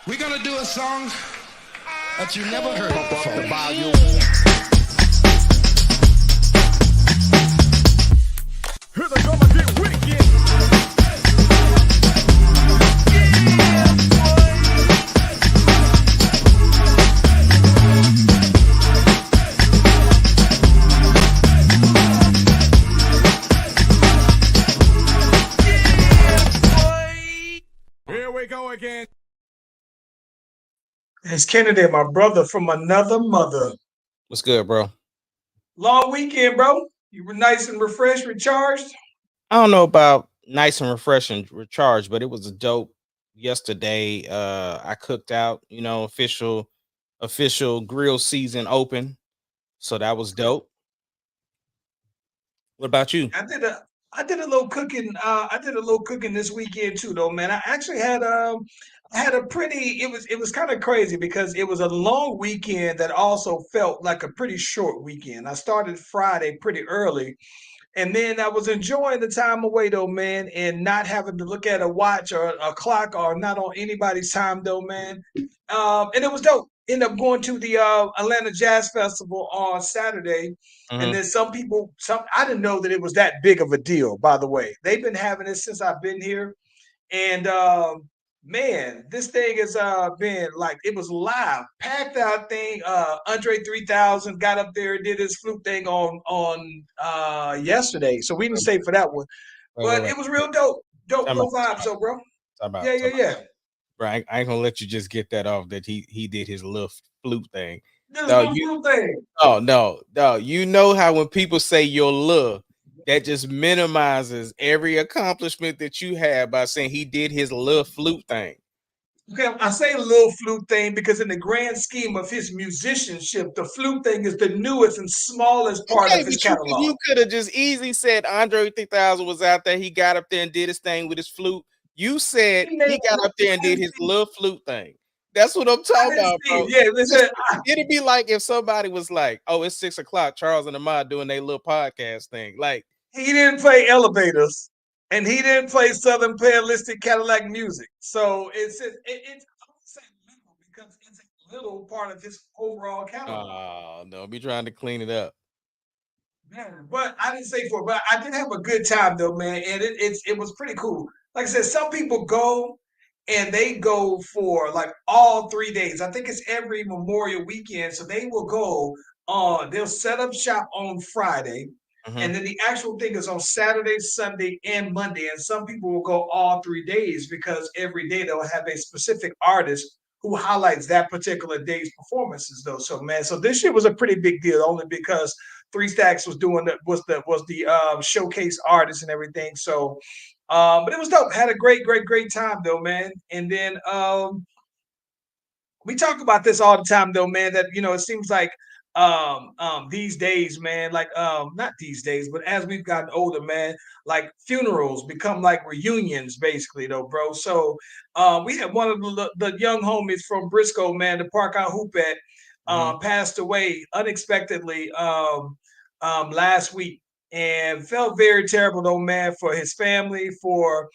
We're gonna do a song that you never heard before. Here they come again, wicked. Here we go again. It's Kennedy, my brother from another mother. What's good, bro? Long weekend, bro. You were nice and refreshed, recharged. I don't know about nice and refreshing recharge, but it was a dope yesterday. I cooked out, official grill season open. So that was dope. What about you? I did a little cooking. I did a little cooking this weekend too, though, man. I actually had a pretty. It was kind of crazy because it was a long weekend that also felt like a pretty short weekend. I started Friday pretty early, and then I was enjoying the time away though, man, and not having to look at a watch or a clock or not on anybody's time though, man. And it was dope. Ended up going to the Atlanta Jazz Festival on Saturday, and Hmm. then some I didn't know that it was that big of a deal. By the way, they've been having it since I've been here, and man, this thing has been like it was live, packed out thing. Andre 3000 got up there and did his flute thing on yesterday, so we didn't stay for that one, but Wait. it was real dope, Time out. real vibes, so bro. Time Yeah, out. yeah, Time out. yeah. Bro, I ain't gonna let you just get that off that he did his little flute thing. This No, little flute thing. no. You know how when people say your little, that just minimizes every accomplishment that you have by saying he did his little flute thing. Okay, I say little flute thing because in the grand scheme of his musicianship, the flute thing is the newest and smallest part Okay, of his but you catalog. could have just easily said Andre 3000 was out there. He got up there and did his thing with his flute. You said He named he got up there and I did didn't his see, little flute thing. That's what I'm I talking didn't about, see bro. it. Yeah, listen, It'd be like if somebody was like, "Oh, it's 6 o'clock." Charles and Ahmad doing their little podcast thing. Like, he didn't play elevators, and he didn't play Southern Playalistic Cadillac music. So it's I would say little because it's a little part of his overall catalog. no, be trying to clean it up. Man, but I didn't say for, but I did have a good time though, man, and it was pretty cool. Like I said, some people go and they go for like all 3 days. I think it's every Memorial weekend, so they will go on. They'll set up shop on Friday, Hmm. and then the actual thing is on Saturday, Sunday, and Monday. And some people will go all 3 days because every day they'll have a specific artist who highlights that particular day's performances, though. So man, so this year was a pretty big deal, only because Three Stacks was doing the showcase artist and everything. So, but it was dope. Had a great time though, man. And then we talk about this all the time though, man. That it seems like these days, man, like not these days, but as we've gotten older, man, like funerals become like reunions, basically, though, bro. So we had one of the young homies from Briscoe, man, the park I hoop at, Hmm. passed away unexpectedly last week, and felt very terrible though, man, for his family, for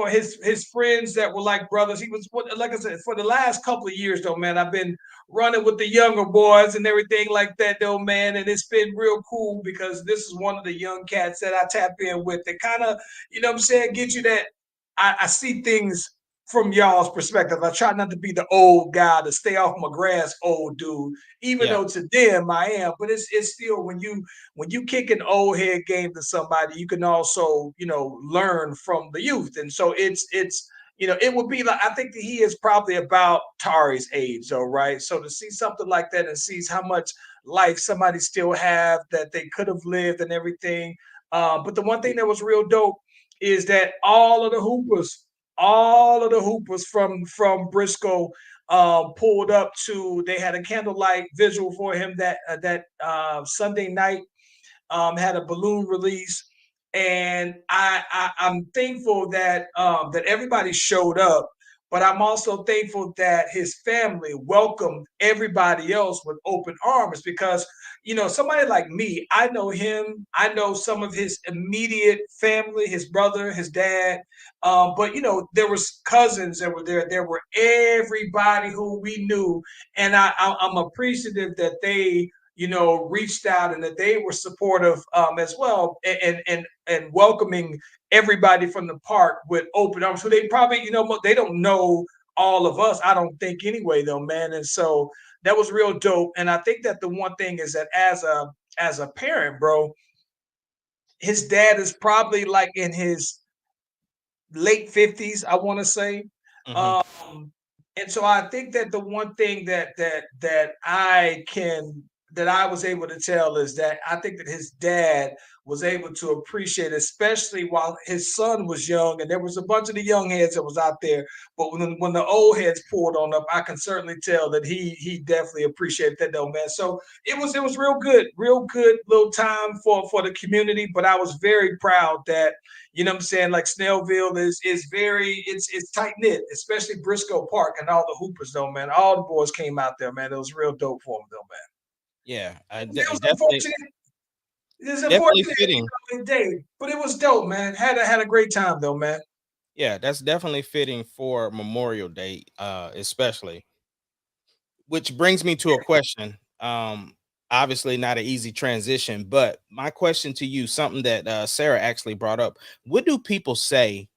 his friends that were like brothers. He was, like I said, for the last couple of years though, man. I've been running with the younger boys and everything like that though, man, and it's been real cool because this is one of the young cats that I tap in with that kind of, what I'm saying, get you that. I see things from y'all's perspective. I try not to be the old guy, to stay off my grass old dude, even Yeah. though to them I am. But it's still when you kick an old head game to somebody, you can also learn from the youth, and so it's it would be like, I think that he is probably about Tari's age, though, right? So to see something like that and sees how much life somebody still have that they could have lived and everything. But the one thing that was real dope is that all of the hoopers from Briscoe pulled up to. They had a candlelight visual for him that Sunday night. Had a balloon release, and I'm thankful that that everybody showed up. but I'm also thankful that his family welcomed everybody else with open arms because, somebody like me, I know him, I know some of his immediate family, his brother, his dad, but there was cousins that were there. There were everybody who we knew, and I'm appreciative that they reached out and that they were supportive as well, and welcoming everybody from the park with open arms. So they probably, they don't know all of us, I don't think anyway, though, man. And so that was real dope. And I think that the one thing is that as a parent, bro, his dad is probably like in his late 50s, I want to say. Mhm. Um, and so I think that the one thing that I was able to tell is that I think that his dad was able to appreciate, especially while his son was young, and there was a bunch of the young heads that was out there. But when the old heads pulled on up, I can certainly tell that he definitely appreciated that, though, man. So it was real good little time for the community. But I was very proud that what I'm saying? Like Snellville is very it's tight knit, especially Briscoe Park and all the hoopers though, man. All the boys came out there, man. It was real dope for them though, man. Yeah, It was definitely, unfortunate. It was definitely unfortunate fitting. day, but it was dope, man. Had a great time though, man. Yeah, that's definitely fitting for Memorial Day, especially. Which brings me to a question. Obviously not an easy transition, but my question to you, something that Sarah actually brought up. What do people say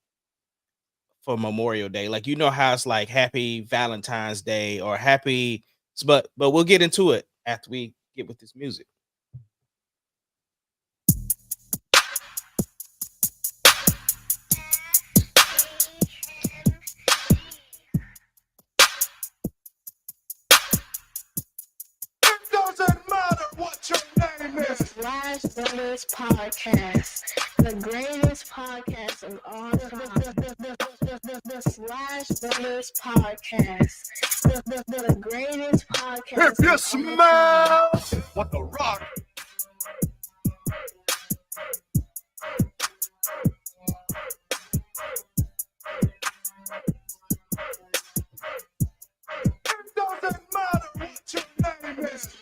for Memorial Day? Like, how it's like Happy Valentine's Day or Happy, but we'll get into it after we get with this music. It doesn't matter what your name The is. Slash Brothers Podcast, the greatest podcast of all time. The Slash Brothers Podcast, the greatest podcast If you of all time. smell what the rock. It doesn't matter what your name is.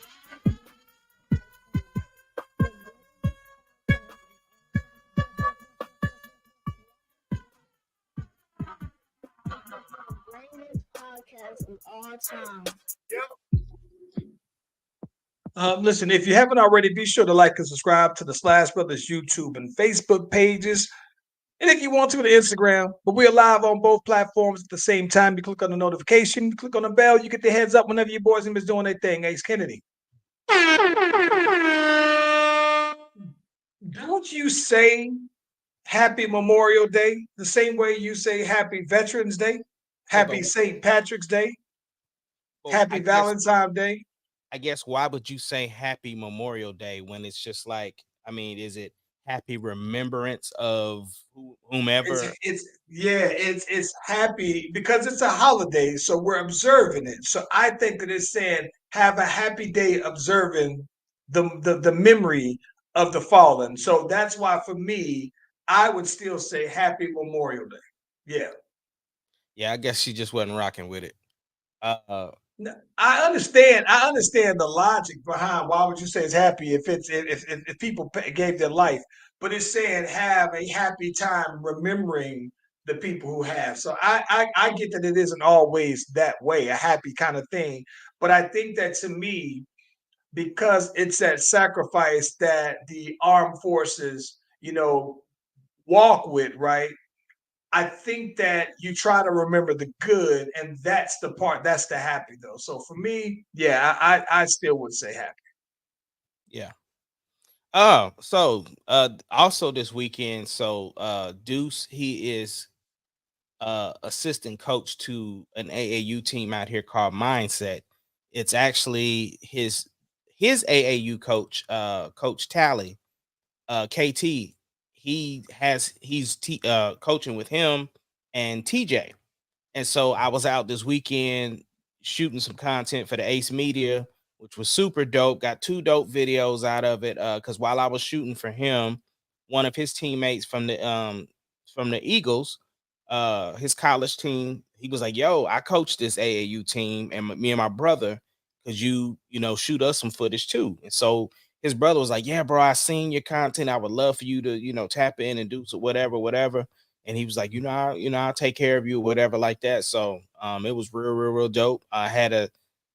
The greatest podcast of all time. Listen, if you haven't already, be sure to like and subscribe to the Slash Brothers YouTube and Facebook pages. And if you want to Instagram, but we're live on both platforms at the same time. You click on the notification, you click on the bell, you get the heads up whenever your boys and is doing their thing. Ace Kennedy. Don't you say Happy Memorial Day the same way you say Happy Veterans Day, Yeah, Happy St. Patrick's Day, Happy I guess Valentine's Day? why would you say Happy Memorial Day when it's just like, I mean, is it happy remembrance of whomever? It's happy because it's a holiday, so we're observing it. So I think that it's saying have a happy day observing the memory of the fallen. So that's why for me, I would still say Happy Memorial Day. Yeah. Yeah, I guess she just wasn't rocking with it. I understand. I understand the logic behind why would you say it's happy if people gave their life, but it's saying have a happy time remembering the people who have. So I get that it isn't always that way, a happy kind of thing, but I think that to me, because it's that sacrifice that the armed forces, walk with, right? I think that you try to remember the good, and that's the part that's the happy though. So for me, yeah, I still would say happy. Yeah. Oh, so also this weekend, so Deuce, he is assistant coach to an AAU team out here called Mindset. It's actually his AAU coach, Coach Tally, KT. He's coaching with him and TJ. And so I was out this weekend shooting some content for the Ace Media, which was super dope. Got two dope videos out of it. Because while I was shooting for him, one of his teammates from the Eagles his college team. He was like, "Yo, I coached this AAU team, and me and my brother, because you know shoot us some footage too." And so his brother was like, "Yeah, bro, I seen your content. I would love for you to tap in and do so whatever, whatever." And he was like, I'll take care of you, whatever, like that. So it was real dope. I had a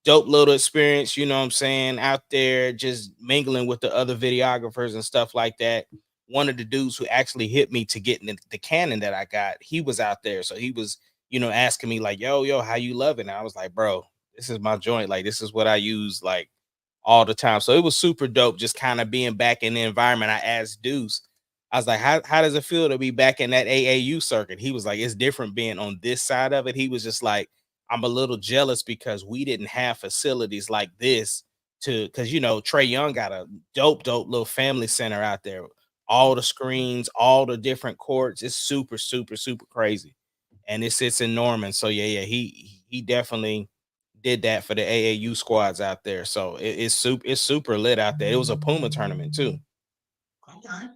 dope little experience, you know what I'm saying, out there just mingling with the other videographers and stuff like that. One of the dudes who actually hit me to get in the Canon that I got, he was out there. So he was, asking me like, yo, how you loving it? I was like, bro, this is my joint. Like, this is what I use like all the time. So it was super dope just kind of being back in the environment. I asked Deuce, I was like, how does it feel to be back in that AAU circuit? He was like, it's different being on this side of it. He was just like, I'm a little jealous because we didn't have facilities like this because Trey Young got a dope little family center out there. All the screens, all the different courts. It's super crazy. And it sits in Norman. So yeah, he definitely did that for the AAU squads out there. So it's super lit out there. It was a Puma tournament too. Okay.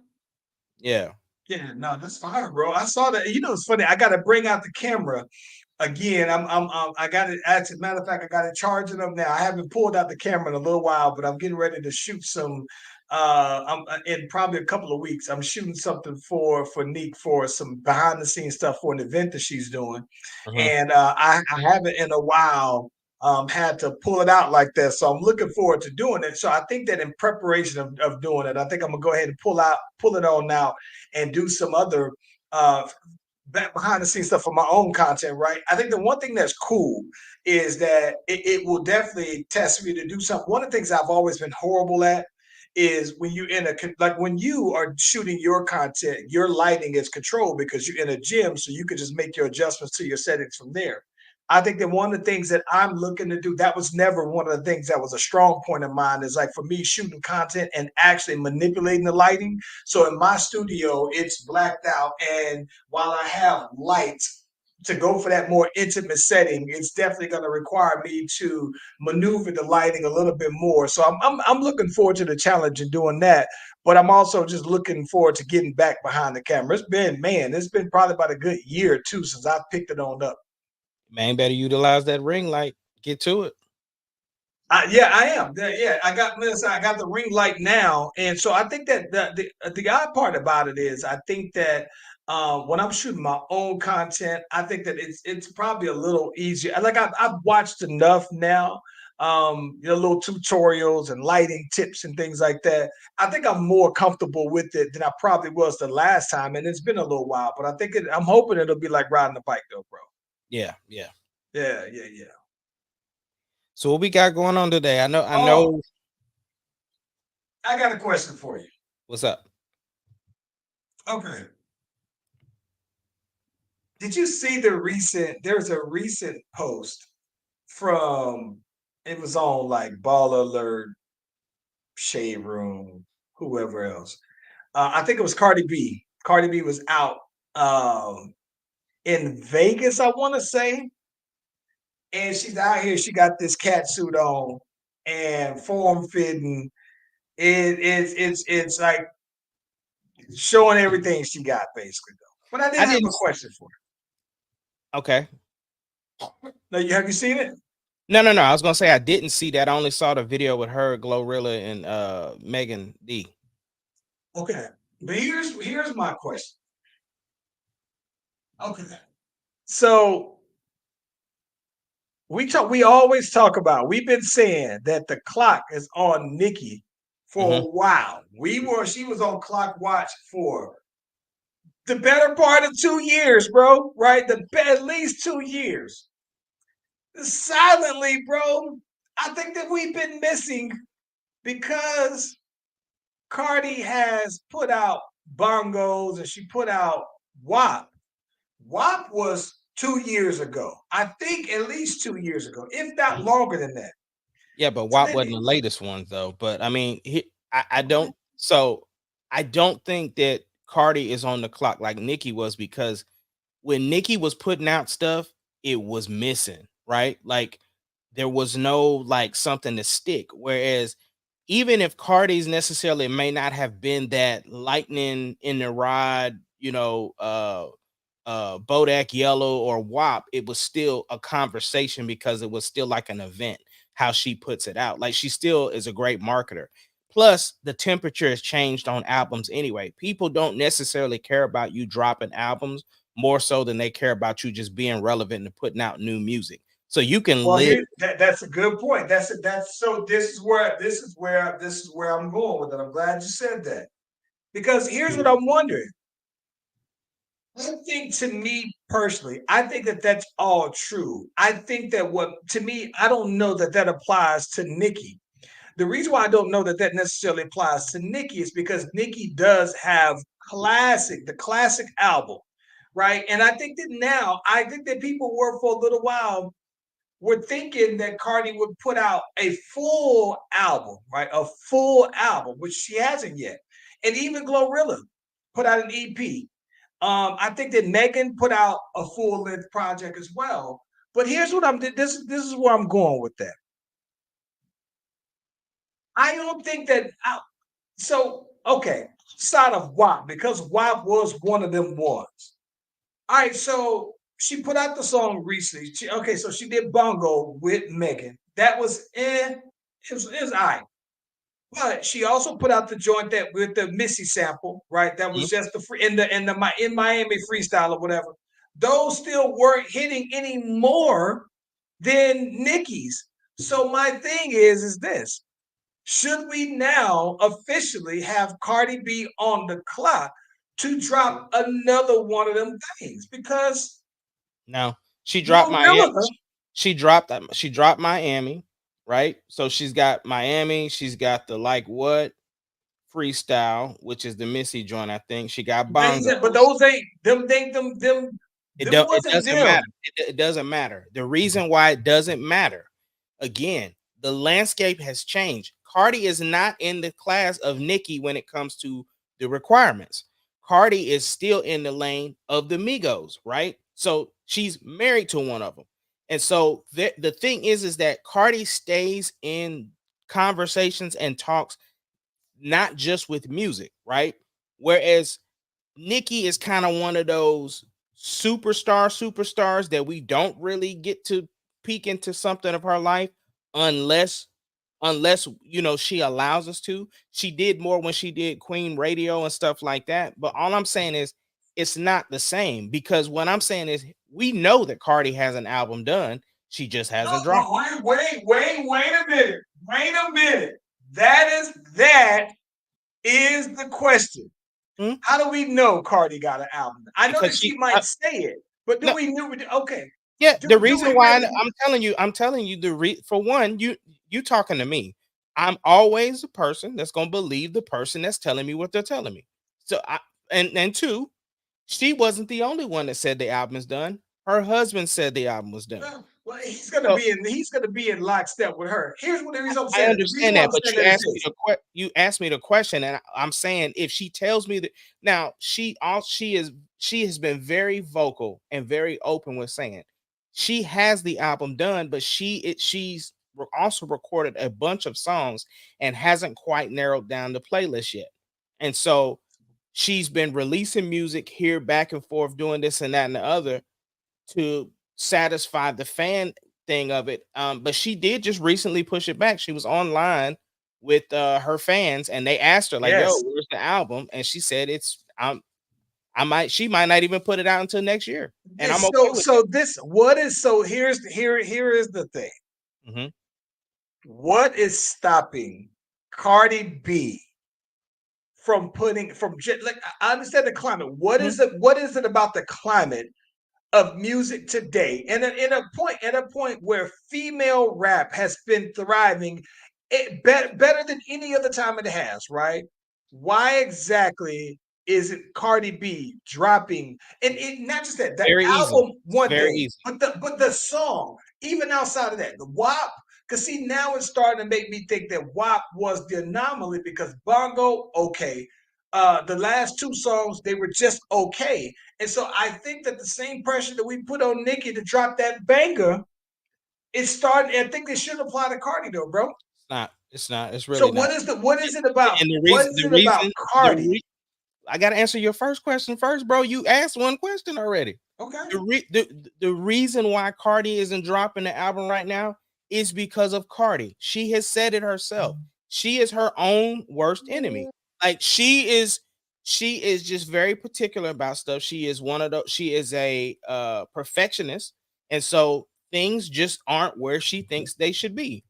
Yeah. Yeah, no, that's fire, bro. I saw that. It's funny. I got to bring out the camera again. I got it. As a matter of fact, I got it charging up now. I haven't pulled out the camera in a little while, but I'm getting ready to shoot some. In probably a couple of weeks, I'm shooting something for Neek for some behind the scenes stuff for an event that she's doing, Mhm. and I haven't in a while. Had to pull it out like that, so I'm looking forward to doing it. So I think that in preparation of doing it, I think I'm gonna go ahead and pull it on now, and do some other back behind the scenes stuff for my own content, right? I think the one thing that's cool is that it will definitely test me to do something. One of the things I've always been horrible at is when you like when you are shooting your content, your lighting is controlled because you're in a gym, so you can just make your adjustments to your settings from there. I think that one of the things that I'm looking to do, that was never one of the things that was a strong point of mine, is like for me shooting content and actually manipulating the lighting. So in my studio, it's blacked out. And while I have lights to go for that more intimate setting, it's definitely going to require me to maneuver the lighting a little bit more. So I'm looking forward to the challenge in doing that. But I'm also just looking forward to getting back behind the camera. It's been probably about a good year or two since I picked it on up. Man, better utilize that ring light. Get to it. Yeah, I am. Yeah, I got the ring light now, and so I think that the odd part about it is I think that when I'm shooting my own content, I think that it's probably a little easier. Like I've watched enough now, little tutorials and lighting tips and things like that. I think I'm more comfortable with it than I probably was the last time, and it's been a little while. But I'm hoping it'll be like riding a bike, though, bro. Yeah. Yeah. So what we got going on today? I Oh, know I got a question for you. what's up. Okay. Did you see there's a recent post from, it was on like Ball Alert, Shade Room, whoever else. I think it was Cardi B. Cardi B was out in Vegas, I want to say, and she's out here. She got this cat suit on and form fitting. It's like showing everything she got basically though. But I did I have didn't a question for Okay. her. Now, have you seen it? No. I was gonna say I didn't see that. I only saw the video with her, Glorilla, and Megan D. Okay. But here's my question. Okay. So we always talk about, we've been saying that the clock is on Nikki for Hmm. a while. She was on clock watch for the better part of 2 years, bro. Right? At least 2 years. Silently, bro. I think that we've been missing because Cardi has put out bongos and she put out WAP. WAP was 2 years ago. I think at least 2 years ago, if not longer than that. Yeah, but So WAP then, wasn't the latest one though. But I mean, I okay, don't. So I don't think that Cardi is on the clock like Nicki was, because when Nicki was putting out stuff, it was missing, right? Like there was no like something to stick. Whereas even if Cardi's necessarily may not have been that lightning in the rod, Bodak Yellow or WAP, it was still a conversation because it was still like an event. How she puts it out, like she still is a great marketer. Plus, the temperature has changed on albums anyway. People don't necessarily care about you dropping albums more so than they care about you just being relevant and putting out new music. So you can Well, live. that's a good point. That's so. This is where I'm going with it. I'm glad you said that because here's what I'm wondering. I think to me personally, I think that that's all true. I think that what to me, I don't know that that applies to Nicki. The reason why I don't know that that necessarily applies to Nicki is because Nicki does have the classic album, right? And I think that people were for a little while were thinking that Cardi would put out a full album, right? A full album, which she hasn't yet. And even Glorilla put out an EP. I think that Megan put out a full length project as well. But here's what I'm this is where I'm going with that. I don't think that so okay, side of WAP because WAP was one of them ones. All right, so she put out the song recently. So she did Bongo with Megan. That was it was all right. But she also put out the joint that with the Missy sample, right? That was just the free in Miami freestyle or whatever. Those still weren't hitting any more than Nicki's. So my thing is this: should we now officially have Cardi B on the clock to drop another one of them things? Because No, she dropped Miami. Glorilla, She dropped Miami, right? So she's got Miami. She's got the like what freestyle, which is the Missy joint. I think she got but bongos. those ain't them. Them It wasn't doesn't them. matter. It doesn't matter. The reason why it doesn't matter, again, the landscape has changed. Cardi is not in the class of Nicki when it comes to the requirements. Cardi is still in the lane of the Migos, right? So she's married to one of them. And so the thing is that Cardi stays in conversations and talks not just with music, right? Whereas Nikki is kind of one of those superstars that we don't really get to peek into something of her life unless she allows us to. She did more when she did Queen Radio and stuff like that. But all I'm saying is it's not the same because what I'm saying is we know that Cardi has an album done. She just hasn't dropped. Wait a minute. Wait a minute. That is the question. Hmm? How do we know Cardi got an album? I know Because that she might say it, but do no, we know? Okay. yeah, Do, the do reason we why really? I'm telling you for one, you talking to me. I'm always a person that's gonna believe the person that's telling me what they're telling me. So and two, she wasn't the only one that said the album is done. Her husband said the album was done. Well, So he's gonna be in lockstep with her. Here's what the reason I'm I saying it. The reason understand why that, I'm but saying that is this. you asked me the question, and I'm saying if she tells me that now she has been very vocal and very open with saying she has the album done, but also recorded a bunch of songs and hasn't quite narrowed down the playlist yet, and so she's been releasing music here back and forth, doing this and that and the other to satisfy the fan thing of it. But she did just recently push it back. She was online with her fans and they asked her, like, yo, Yes. where's the album? And she said she might not even put it out until next year. And I'm okay with So this what is so here is the thing. that. Mhm. What is stopping Cardi B from like I understand the climate. Mhm. What is it about the climate of music today and at a point where female rap has been thriving better than any other time it has, right? Why exactly is it Cardi B dropping and not just that the Very easy. album It's one very thing easy. but the song even outside of that the WAP because see now it's starting to make me think that WAP was the anomaly because Bongo okay the last two songs they were just okay and so I think that the same pressure that we put on Nicki to drop that banger, it's starting. I think they should apply to Cardi though, bro. It's not. It's not. It's So really not. what is it about? And What is it about the Cardi? I got to answer your first question first, bro. You asked one question already. Okay. The reason why Cardi isn't dropping the album right now is because of Cardi. She has said it herself. She is her own worst enemy. Like she is just very particular about stuff. She is one of those. She is a perfectionist, and so things just aren't where she thinks they should be.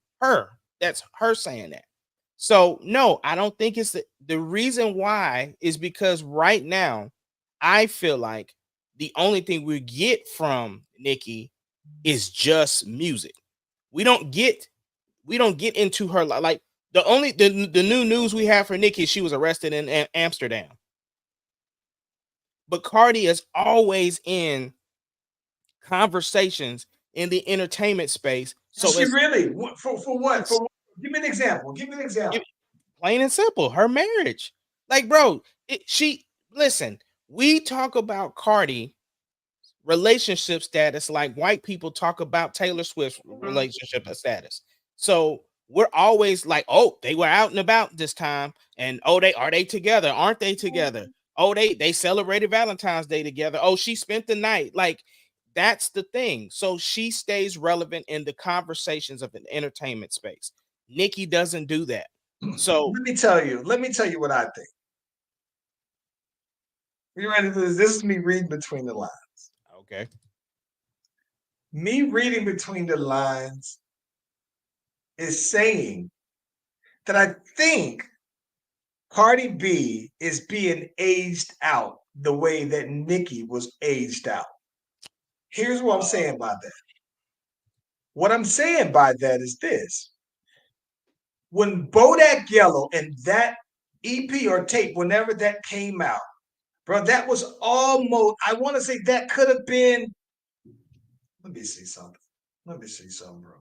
That's her saying that. So no, I don't think it's the reason why is because right now I feel like the only thing we get from Nikki is just music. We don't get into her like the new news we have for Nikki is she was arrested in Amsterdam. But Cardi is always in conversations in the entertainment space. So She it's really for what? For what? Give me an example. Give me an example. plain and simple, her marriage. Like, bro, she listen, we talk about Cardi relationship status like white people talk about Taylor Swift's relationship status. So we're always like, oh, they were out and about this time, and oh, they together? Aren't they together? Oh, they celebrated Valentine's Day together. Oh, she spent the night. Like, that's the thing. So she stays relevant in the conversations of an entertainment space. Nikki doesn't do that. So Let me tell you what I think. You ready for this? This is me reading between the lines. okay. Me reading between the lines is saying that I think Cardi B is being aged out the way that Nicki was aged out. Here's what I'm saying by that. What I'm saying by that is this. When Bodak Yellow and that EP or tape, whenever that came out, bro, that was almost, I want to say that could have been, let me see something. Let me see something, bro.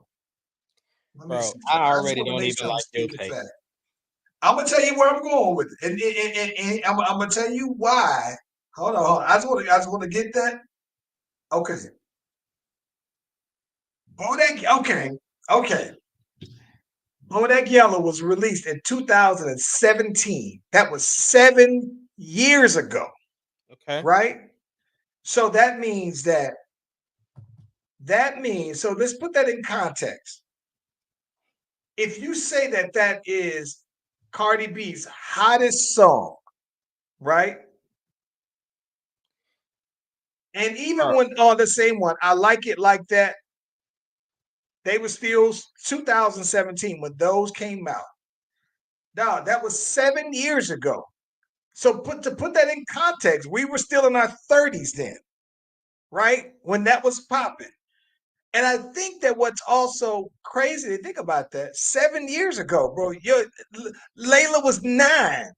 Let me Bro, see I something. I just already want to don't make even something like your stupid take. fast. I'm gonna tell you where I'm going with it, and I'm gonna tell you why. Hold on. I just want to get that. Okay. Bodak. Okay. Bodak Yellow was released in 2017. That was 7 years ago, Okay. right? So that means so let's put that in context. If you say that that is Cardi B's hottest song, right? And even Bro, when on the same one, I like it like that. They were still 2017 when those came out. Now that was 7 years ago. So to put that in context, we were still in our 30s then, right? When that was popping. And I think that what's also crazy to think about that 7 years ago, bro, Layla was 9,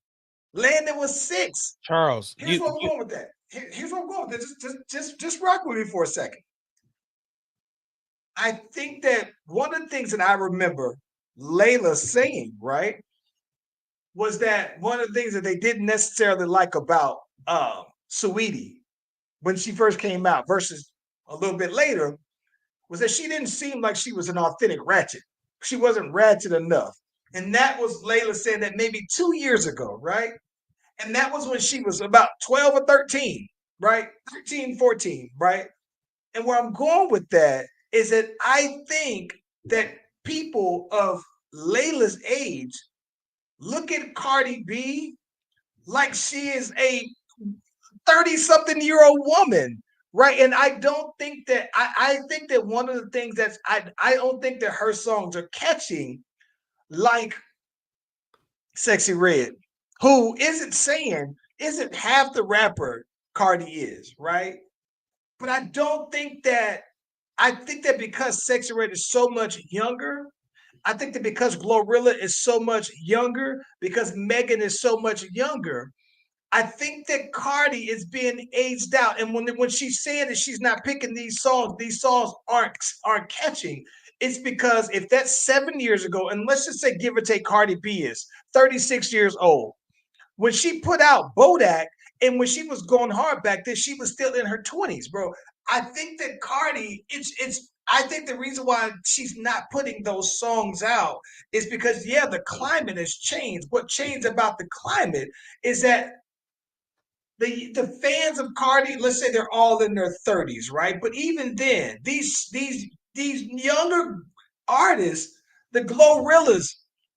Landon was 6. Charles, Here's where I'm going with that. Here's where I'm going with that. Just rock with me for a second. I think that one of the things that I remember Layla saying, right, was that one of the things that they didn't necessarily like about Saweetie when she first came out versus a little bit later was that she didn't seem like she was an authentic ratchet. She wasn't ratchet enough. And that was Layla saying that maybe 2 years ago, right? And that was when she was about 12 or 13, right? 13, 14, right? And where I'm going with that is that I think that people of Layla's age look at Cardi B like she is a 30-something-year-old woman, right? And I don't think that I think that one of the things that's I don't think that her songs are catching like Sexy Red, who isn't half the rapper Cardi is, right? But I think that because Sexy Red is so much younger, I think that because Glorilla is so much younger, because Megan is so much younger, I think that Cardi is being aged out. And when she's saying that she's not picking these songs aren't catching. It's because if that's 7 years ago, and let's just say give or take Cardi B is 36 years old. When she put out Bodak and when she was going hard back then, she was still in her 20s, bro. I think that Cardi, it's I think the reason why she's not putting those songs out is because yeah, the climate has changed. What changed about the climate is that the fans of Cardi, let's say they're all in their 30s, right? But even then, these younger artists, the Glorillas,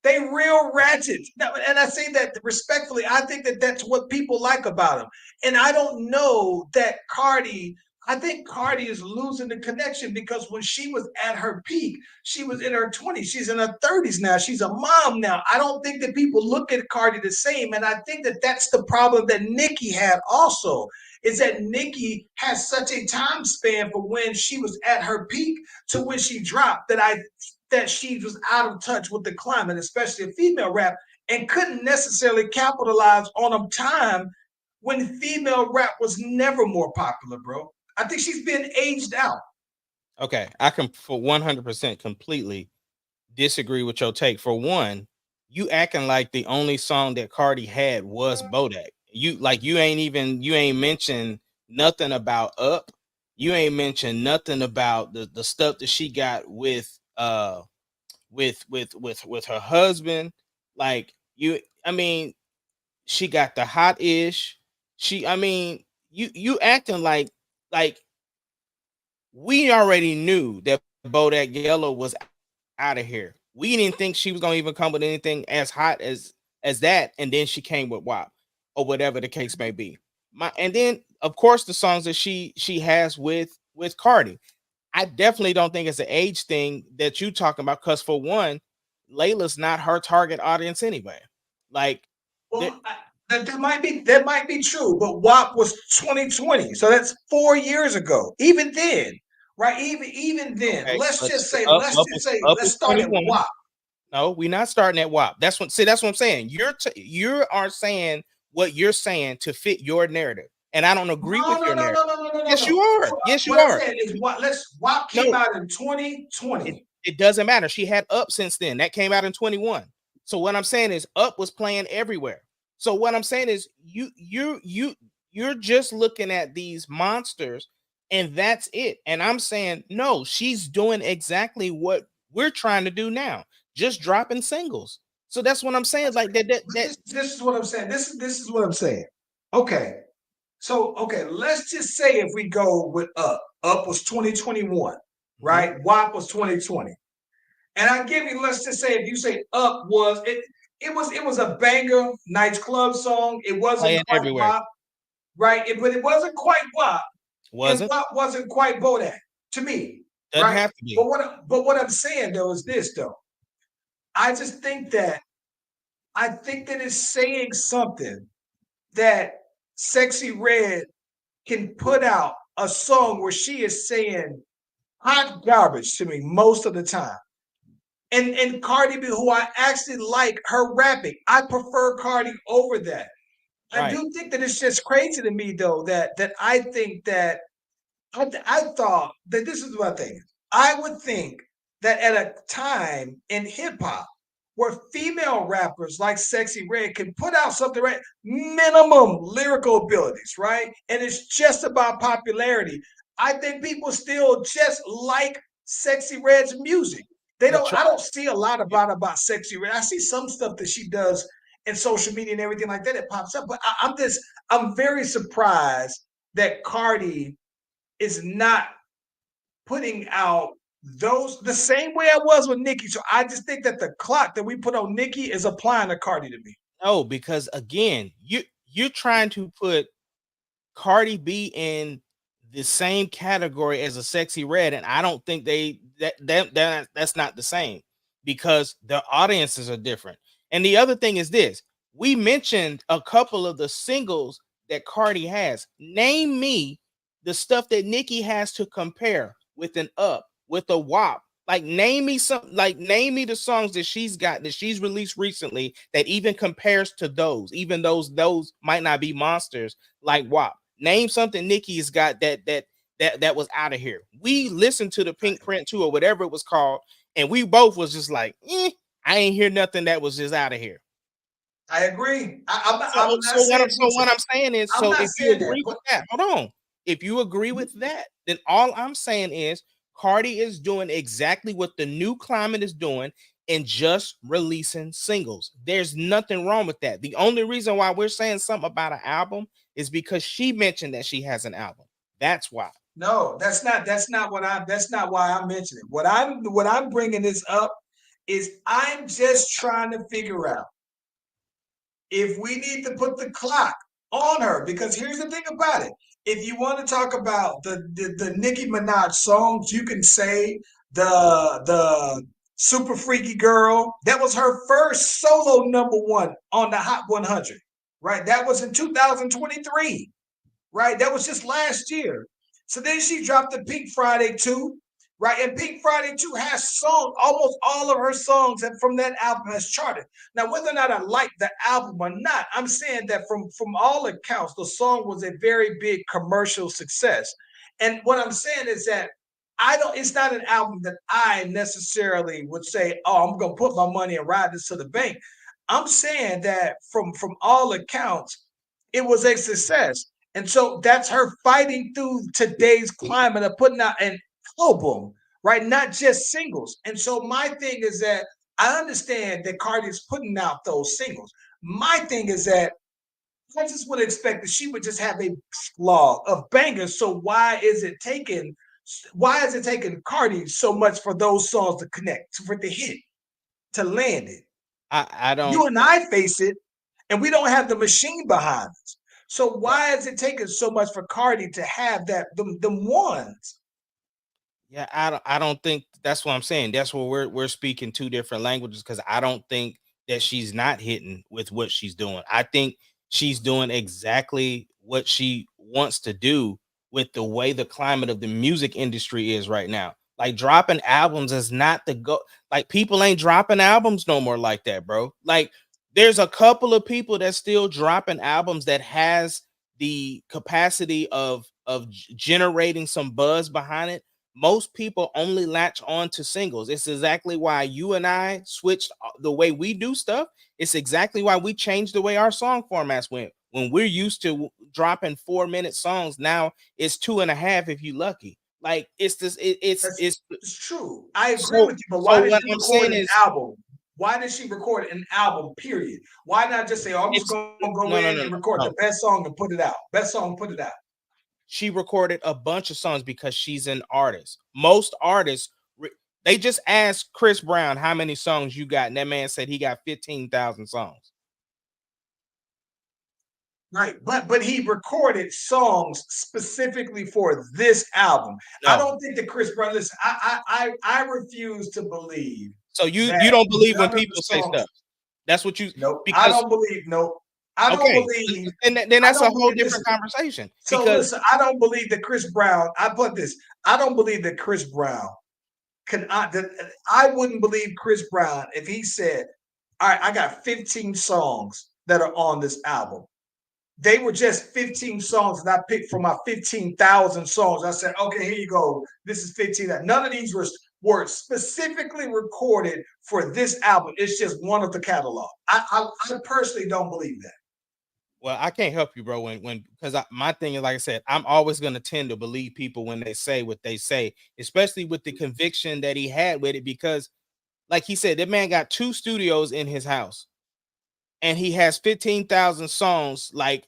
they real ratchet. And I say that respectfully. I think that that's what people like about them. And I don't know that Cardi. I think Cardi is losing the connection because when she was at her peak, she was in her 20s. She's in her 30s now. She's a mom now. I don't think that people look at Cardi the same. And I think that that's the problem that Nicki had also, is that Nicki has such a time span for when she was at her peak to when she dropped that she was out of touch with the climate, especially in female rap, and couldn't necessarily capitalize on a time when female rap was never more popular, bro. I think she's been aged out. Okay, I can for 100% completely disagree with your take. For one, you acting like the only song that Cardi had was Bodak. You ain't mentioned nothing about Up. You ain't mentioned nothing about the stuff that she got with her husband. Like I mean, she got the hot ish. I mean, you acting like we already knew that Bodak Yellow was out of here. We didn't think she was gonna even come with anything as hot as that, and then she came with WAP or whatever the case may be. And then of course the songs that she has with Cardi. I definitely don't think it's an age thing that you talking about, because for one, Layla's not her target audience anyway. Like, well, that might be true, but WAP was 2020, so that's 4 years ago. Even then, right? Even then, okay, let's but just say, up let's is start at 21. WAP. No, we're not starting at WAP. That's what I'm saying. You are saying what you're saying to fit your narrative, and I don't agree No, with no, your no, no, narrative. no, no, no, no, Yes, you no. are. So Yes, you what I'm are. saying is, WAP came No, out in it, 2020. it doesn't matter. She had Up since then. That came out in 21. So what I'm saying is Up was playing everywhere. So what I'm saying is you're just looking at these monsters and that's it. And I'm saying no, she's doing exactly what we're trying to do now. Just dropping singles. So that's what I'm saying. Like that. This is what I'm saying. This is what I'm saying. Okay. So, okay, let's just say if we go with Up was 2021, Mhm. right? WAP was 2020. And I give you, let's just say if you say Up was it was a banger nights club song. It wasn't Playing quite everywhere. WAP, right? But it wasn't quite WAP, and Wasn't. WAP wasn't quite Bodak to me, Doesn't right? have to be. But what I'm saying though is this though. I just think that it's saying something that Sexy Red can put out a song where she is saying hot garbage to me most of the time. And Cardi B, who I actually like her rapping, I prefer Cardi over that. I Right. do think that it's just crazy to me though that I think that I thought that this is what I think. I would think that at a time in hip hop where female rappers like Sexy Red can put out something, right, minimum lyrical abilities, right, and it's just about popularity. I think people still just like Sexy Red's music. They But don't. I don't see a lot about Sexy Red. I see some stuff that she does in social media and everything like that. It pops up, but I'm very surprised that Cardi is not putting out those the same way I was with Nicki. So I just think that the clock that we put on Nicki is applying to Cardi to me. no, because again, you're trying to put Cardi B in the same category as a Sexy Red, and I don't think that's not the same, because the audiences are different. And the other thing is this: we mentioned a couple of the singles that Cardi has. Name me the stuff that Nicki has to compare with an Up, with a WAP. Like name me the songs that she's got that she's released recently that even compares to those, even those might not be monsters like WAP. Name something Nicki's got that was out of here. We listened to the Pink Print 2 or whatever it was called, and we both was just like, I ain't hear nothing that was just out of here. I agree. So, I'm not saying what I'm saying is, I'm so not if you saying that, agree but with that, hold on. If you agree with that, then all I'm saying is Cardi is doing exactly what the new climate is doing and just releasing singles. There's nothing wrong with that. The only reason why we're saying something about an album is because she mentioned that she has an album. That's why. No, that's not why I'm mentioning. What I'm bringing this up is I'm just trying to figure out if we need to put the clock on her, because here's the thing about it. If you want to talk about the Nicki Minaj songs, you can say the Super Freaky Girl. That was her first solo #1 on the Hot 100, right? That was in 2023, right? That was just last year. So then she dropped the Pink Friday 2, right? And Pink Friday 2 has songs, almost all of her songs from that album has charted. Now, whether or not I like the album or not, I'm saying that from all accounts, the song was a very big commercial success. And what I'm saying is that it's not an album that I necessarily would say, oh, I'm gonna put my money and ride this to the bank. I'm saying that from all accounts, it was a success. And so that's her fighting through today's climate of putting out an album, right? Not just singles. And so my thing is that I understand that Cardi's putting out those singles. My thing is that I just would expect that she would just have a log of bangers. So why is it taking Cardi so much for those songs to connect, for it to hit, to land it? I don't. You and I face it, and we don't have the machine behind us. So why is it taking so much for Cardi to have them ones? Yeah, I don't think that's what I'm saying. That's where we're speaking two different languages, because I don't think that she's not hitting with what she's doing. I think she's doing exactly what she wants to do with the way the climate of the music industry is right now. Like, dropping albums is not the go. Like, people ain't dropping albums no more like that, bro. Like, there's a couple of people that still dropping albums that has the capacity of generating some buzz behind it. Most people only latch on to singles. It's exactly why you and I switched the way we do stuff. It's exactly why we changed the way our song formats went. When we're used to dropping 4-minute songs, now it's 2.5 if you lucky. Like, it's this, It's true. I agree so with you, but so why did what she I'm record saying an is, album? Why did she record an album? Period. Why not just say, oh, I'm just it's going to go no, no, in no, and no, record the no. best song and put it out. Best song, put it out. She recorded a bunch of songs because she's an artist. Most artists, they just asked Chris Brown how many songs you got, and that man said he got 15,000 songs. Right, but he recorded songs specifically for this album. I No. don't think that Chris Brown. Listen, I refuse to believe So you that don't believe when none of the people say songs. stuff. That's what you Nope, I because don't believe. Nope, I don't okay, believe. then I that's a don't whole believe different this. conversation So because listen, I don't believe that Chris Brown. I put this. I don't believe that Chris Brown can. I wouldn't believe Chris Brown if he said, "All right, I got 15 songs that are on this album." They were just 15 songs that I picked from my 15,000 songs. I said, okay, here you go. This is 15. None of these were specifically recorded for this album. It's just one of the catalog. I personally don't believe that. well, I can't help you, bro. When because my thing is, like I said, I'm always going to tend to believe people when they say what they say, especially with the conviction that he had with it. Because, like he said, that man got 2 studios in his house, and he has 15,000 songs. Like,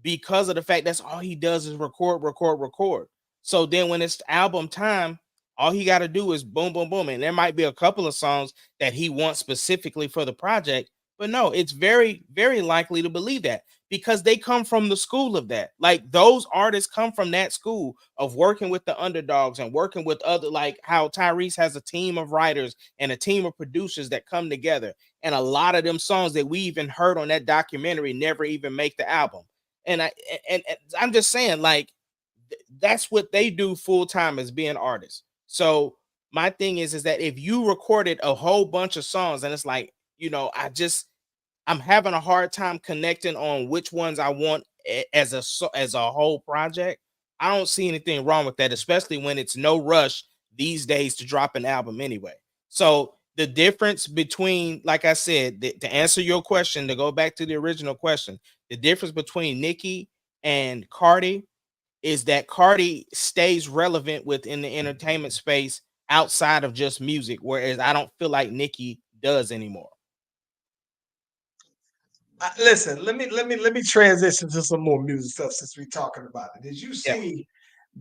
because of the fact that's all he does is record, record, record. So then when it's album time, all he got to do is boom, boom, boom. And there might be a couple of songs that he wants specifically for the project, but no, it's very, very likely to believe that because they come from the school of that. Like, those artists come from that school of working with the underdogs and working with other, like how Tyrese has a team of writers and a team of producers that come together. And a lot of them songs that we even heard on that documentary never even make the album. And and I'm just saying, like, that's what they do full time, as being artists. So my thing is that if you recorded a whole bunch of songs and it's like, I'm having a hard time connecting on which ones I want as a whole project. I don't see anything wrong with that, especially when it's no rush these days to drop an album anyway. So the difference between, like I said, to answer your question, to go back to the original question, the difference between Nicki and Cardi is that Cardi stays relevant within the entertainment space outside of just music, whereas I don't feel like Nicki does anymore. Listen, let me transition to some more music stuff since we're talking about it. Yeah,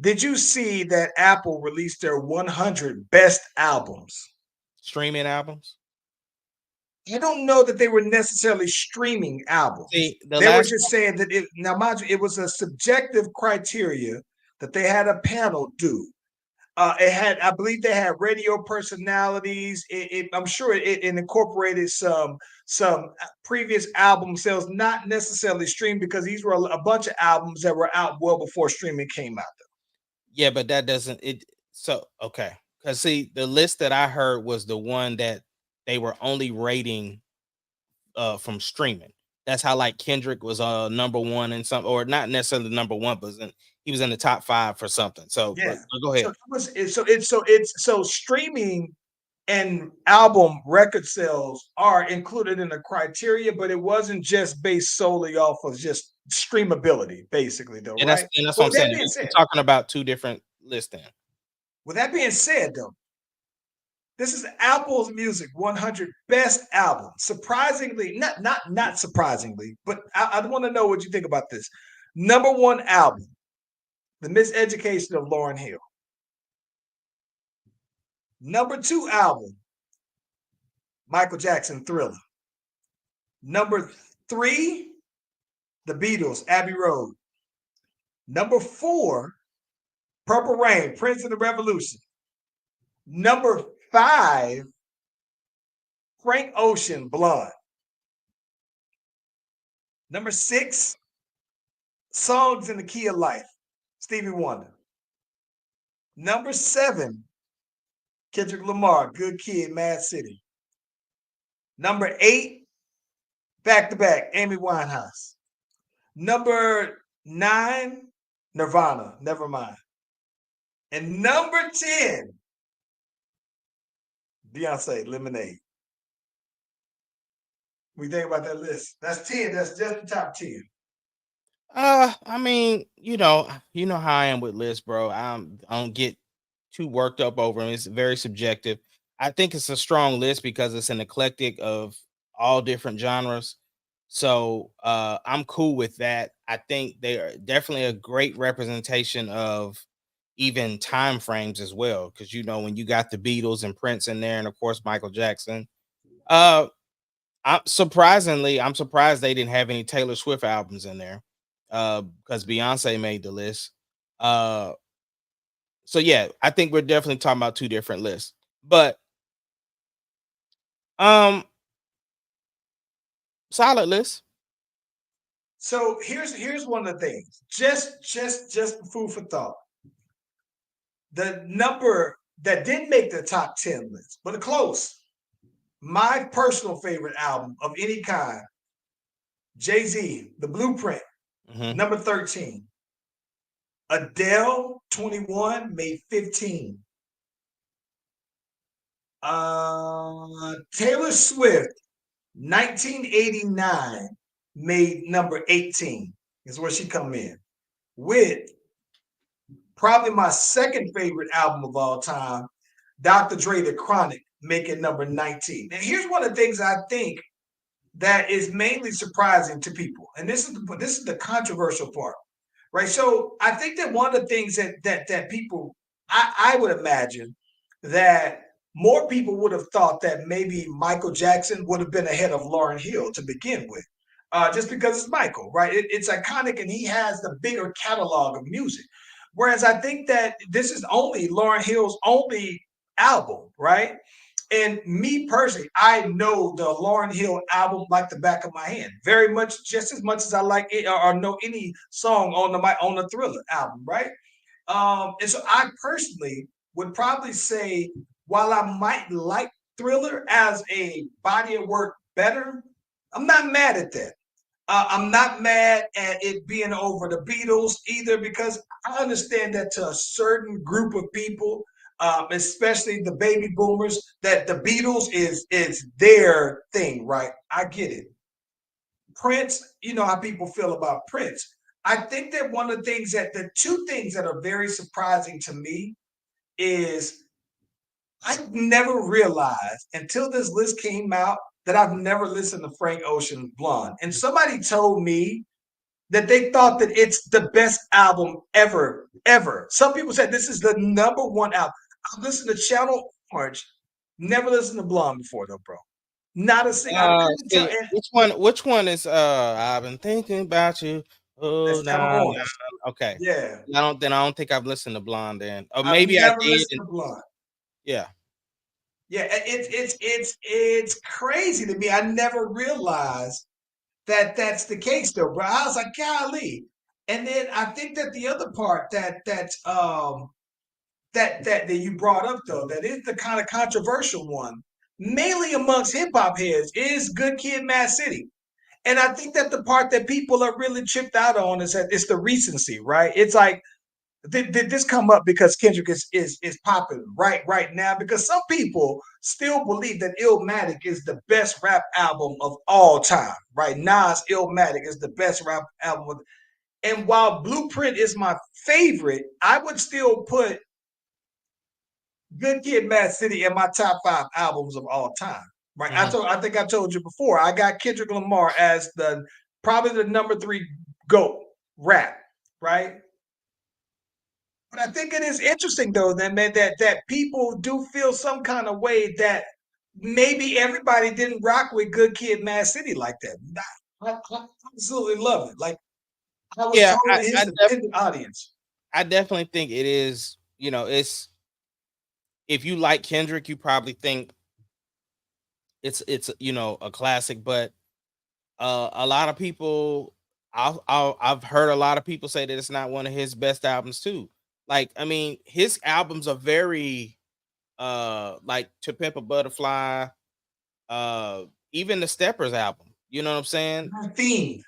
Did you see that Apple released their 100 best albums? streaming albums. I don't know that they were necessarily streaming albums. See, the They were last just saying that it now mind you, it was a subjective criteria that they had a panel do. It had, I believe, they had radio personalities. I'm sure it incorporated some previous album sales, not necessarily streamed, because these were a bunch of albums that were out well before streaming came out. yeah, but that doesn't it. So okay, because see, the list that I heard was the one that they were only rating from streaming. That's how like Kendrick was number one in some, or not necessarily number one, but he was in the top five for something. So, Yeah. but go So ahead. it was so streaming and album record sales are included in the criteria, but it wasn't just based solely off of just streamability, basically, though, And right? that's what But I'm with that saying. being We're said, talking about two different lists. Then though, this is Apple's Music 100 Best Albums. Surprisingly, not surprisingly, but I want to know what you think about this. Number one album, The Miseducation of Lauryn Hill. Number two album, Michael Jackson Thriller. Number three, The Beatles, Abbey Road. Number four, Purple Rain, Prince of the Revolution. Number five, Frank Ocean, Blonde. Number six, Songs in the Key of Life, Stevie Wonder. Number seven, Kendrick Lamar, Good Kid, Mad City. Number eight, back to back, Amy Winehouse. Number nine, Nirvana, Nevermind. And number 10, Beyonce, Lemonade. We think about that list. That's 10. That's just the top 10. I mean, you know how I am with lists, bro. I don't get too worked up over them. It's very subjective. I think it's a strong list because it's an eclectic of all different genres. So I'm cool with that. I think they are definitely a great representation of even time frames as well. Because when you got the Beatles and Prince in there, and of course Michael Jackson. Uh I'm surprised they didn't have any Taylor Swift albums in there. Because Beyonce made the list. Uh so yeah, I think we're definitely talking about two different lists. But um solid list. So here's one of the things. Just food for thought. The number that didn't make the top 10 list, but close. My personal favorite album of any kind, Jay-Z, The Blueprint, Mhm. number 13. Adele, 21, made 15. Taylor Swift, 1989, made number 18, is where she come in. With probably my second favorite album of all time, Dr. Dre, The Chronic, making number 19. And here's one of the things I think that is mainly surprising to people. And this is the controversial part, right? So I think that one of the things that people, I would imagine that more people would have thought that maybe Michael Jackson would have been ahead of Lauryn Hill to begin with, just because it's Michael, right? It's iconic, and he has the bigger catalog of music. Whereas I think that this is only Lauryn Hill's only album, right? And me personally, I know the Lauryn Hill album like the back of my hand, very much, just as much as I like it or know any song on the Thriller album, right? And so I personally would probably say, while I might like Thriller as a body of work better, I'm not mad at that. I'm not mad at it being over the Beatles either, because I understand that to a certain group of people, especially the baby boomers, that the Beatles is their thing, right? I get it. Prince, you know how people feel about Prince. I think that one of the two things that are very surprising to me is I never realized until this list came out that I've never listened to Frank Ocean Blonde. And somebody told me that they thought that it's the best album ever, ever. Some people said this is the #1 album. I've listened to Channel Orange, never listened to Blonde before though, bro. Not a single. I couldn't tell. See, which one is I've been thinking about you. Oh, That's Channel no, Orange. okay. Yeah, I don't think I've listened to Blonde then. Or I've maybe I never did. listened to Blonde. Yeah. Yeah, it's crazy to me. I never realized that that's the case though, bro. I was like, golly. And then I think that the other part that you brought up though, that is the kind of controversial one, mainly amongst hip hop heads, is Good Kid, Mad City. And I think that the part that people are really tripped out on is that it's the recency, right? It's like, did this come up because Kendrick is popping right now? Because some people still believe that Illmatic is the best rap album of all time, right? Nas Illmatic is the best rap album. And while Blueprint is my favorite, I would still put Good Kid, Mad City in my top 5 albums of all time. Right? I think I told you before. I got Kendrick Lamar as probably the #3 GOAT rap, right? But I think it is interesting though that man that people do feel some kind of way that maybe everybody didn't rock with Good Kid, Mad City like that. I absolutely love it. Like I was Yeah, totally his independent audience. I definitely think it is, it's if you like Kendrick, you probably think it's a classic, but a lot of people I've heard a lot of people say that it's not one of his best albums too. Like, I mean, his albums are very like To Pimp a Butterfly, even the Steppers album. You know what I'm saying? Theme.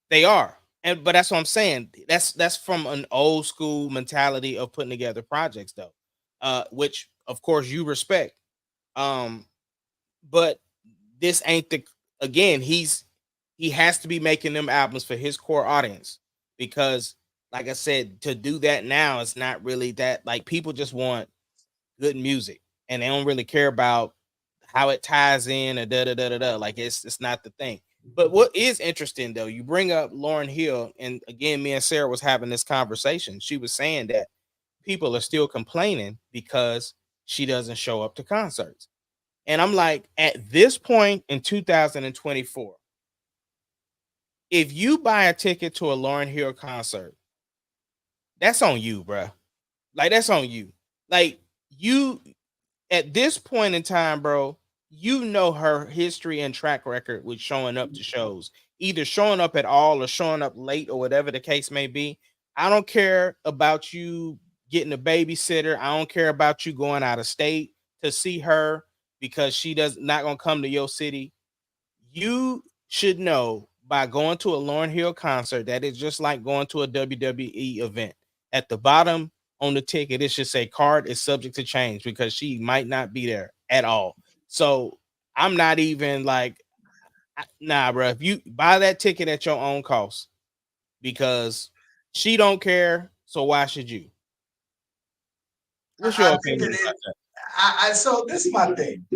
They are. But that's what I'm saying. That's from an old school mentality of putting together projects though. Which of course you respect. Um, but this ain't the again, he has to be making them albums for his core audience because like I said, to do that now it's not really that like people just want good music and they don't really care about how it ties in or da da da da da. Like it's not the thing. But what is interesting though, you bring up Lauryn Hill, and again, me and Sarah was having this conversation. She was saying that people are still complaining because she doesn't show up to concerts. And I'm like, at this point in 2024, if you buy a ticket to a Lauryn Hill concert, that's on you, bro. Like that's on you. Like you at this point in time, bro, you know her history and track record with showing up to shows, either showing up at all or showing up late or whatever the case may be. I don't care about you getting a babysitter. I don't care about you going out of state to see her because she does not gonna come to your city. You should know by going to a Lauryn Hill concert that it's just like going to a WWE event. At the bottom on the ticket, it should say card is subject to change because she might not be there at all. So I'm not even like, nah, bro. If you buy that ticket at your own cost, because she don't care, so why should you? What's your I think opinion that about it. that? So this is my thing.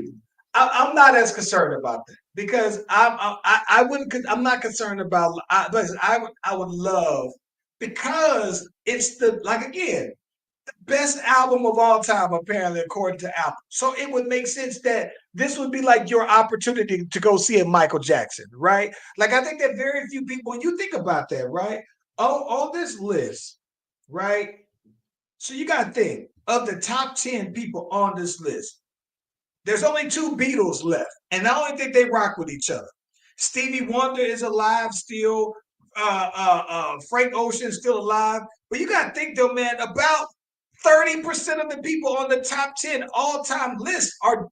I'm not as concerned about that because I wouldn't. I'm not concerned about. Listen, I would love because it's the like again best album of all time apparently according to Apple. So it would make sense that this would be like your opportunity to go see a Michael Jackson, right? Like I think that very few people when you think about that, right? On this list, right? So you got to think of the top 10 people on this list. There's only 2 Beatles left, and I don't think they rock with each other. Stevie Wonder is alive still. Frank Ocean's still alive. But you got to think, though, man, about 30% of the people on the top 10 all-time list are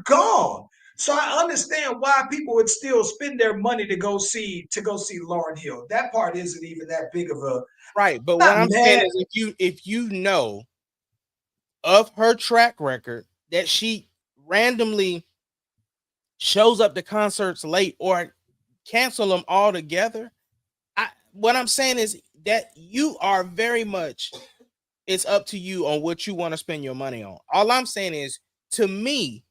gone. So I understand why people would still spend their money to go see Lauryn Hill. That part isn't even that big of a Right. But what not I'm saying mad. is if you know of her track record that she randomly shows up to concerts late or cancel them altogether. What I'm saying is that you are very much, it's up to you on what you want to spend your money on. All I'm saying is, to me,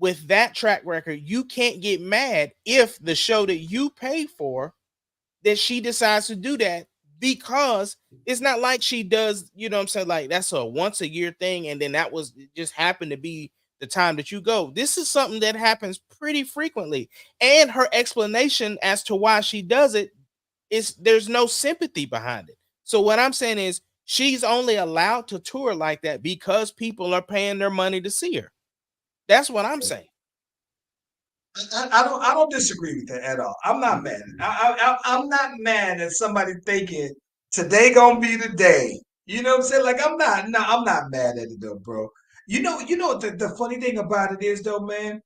with that track record, you can't get mad if the show that you pay for, that she decides to do that, because it's not like she does, you know what I'm saying? Like that's a once a year thing, and then that was just happened to be the time that you go. This is something that happens pretty frequently. And her explanation as to why she does it is there's no sympathy behind it. So what I'm saying is she's only allowed to tour like that because people are paying their money to see her. That's what I'm saying. I don't disagree with that at all. I'm not mad. I'm not mad at somebody thinking today gonna be the day. You know what I'm saying? Like I'm not. No, I'm not mad at it though, bro. You know the funny thing about it is though, man.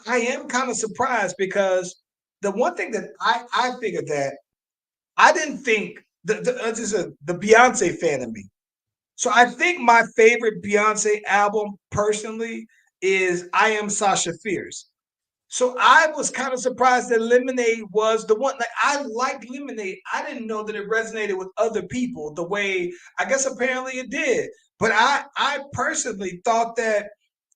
I am kind of surprised because the one thing that I figured that I didn't think this is the Beyonce fan of me. So I think my favorite Beyonce album personally is I Am Sasha Fierce. So I was kind of surprised that Lemonade was the one. Like I liked Lemonade. I didn't know that it resonated with other people the way I guess apparently it did. But I personally thought that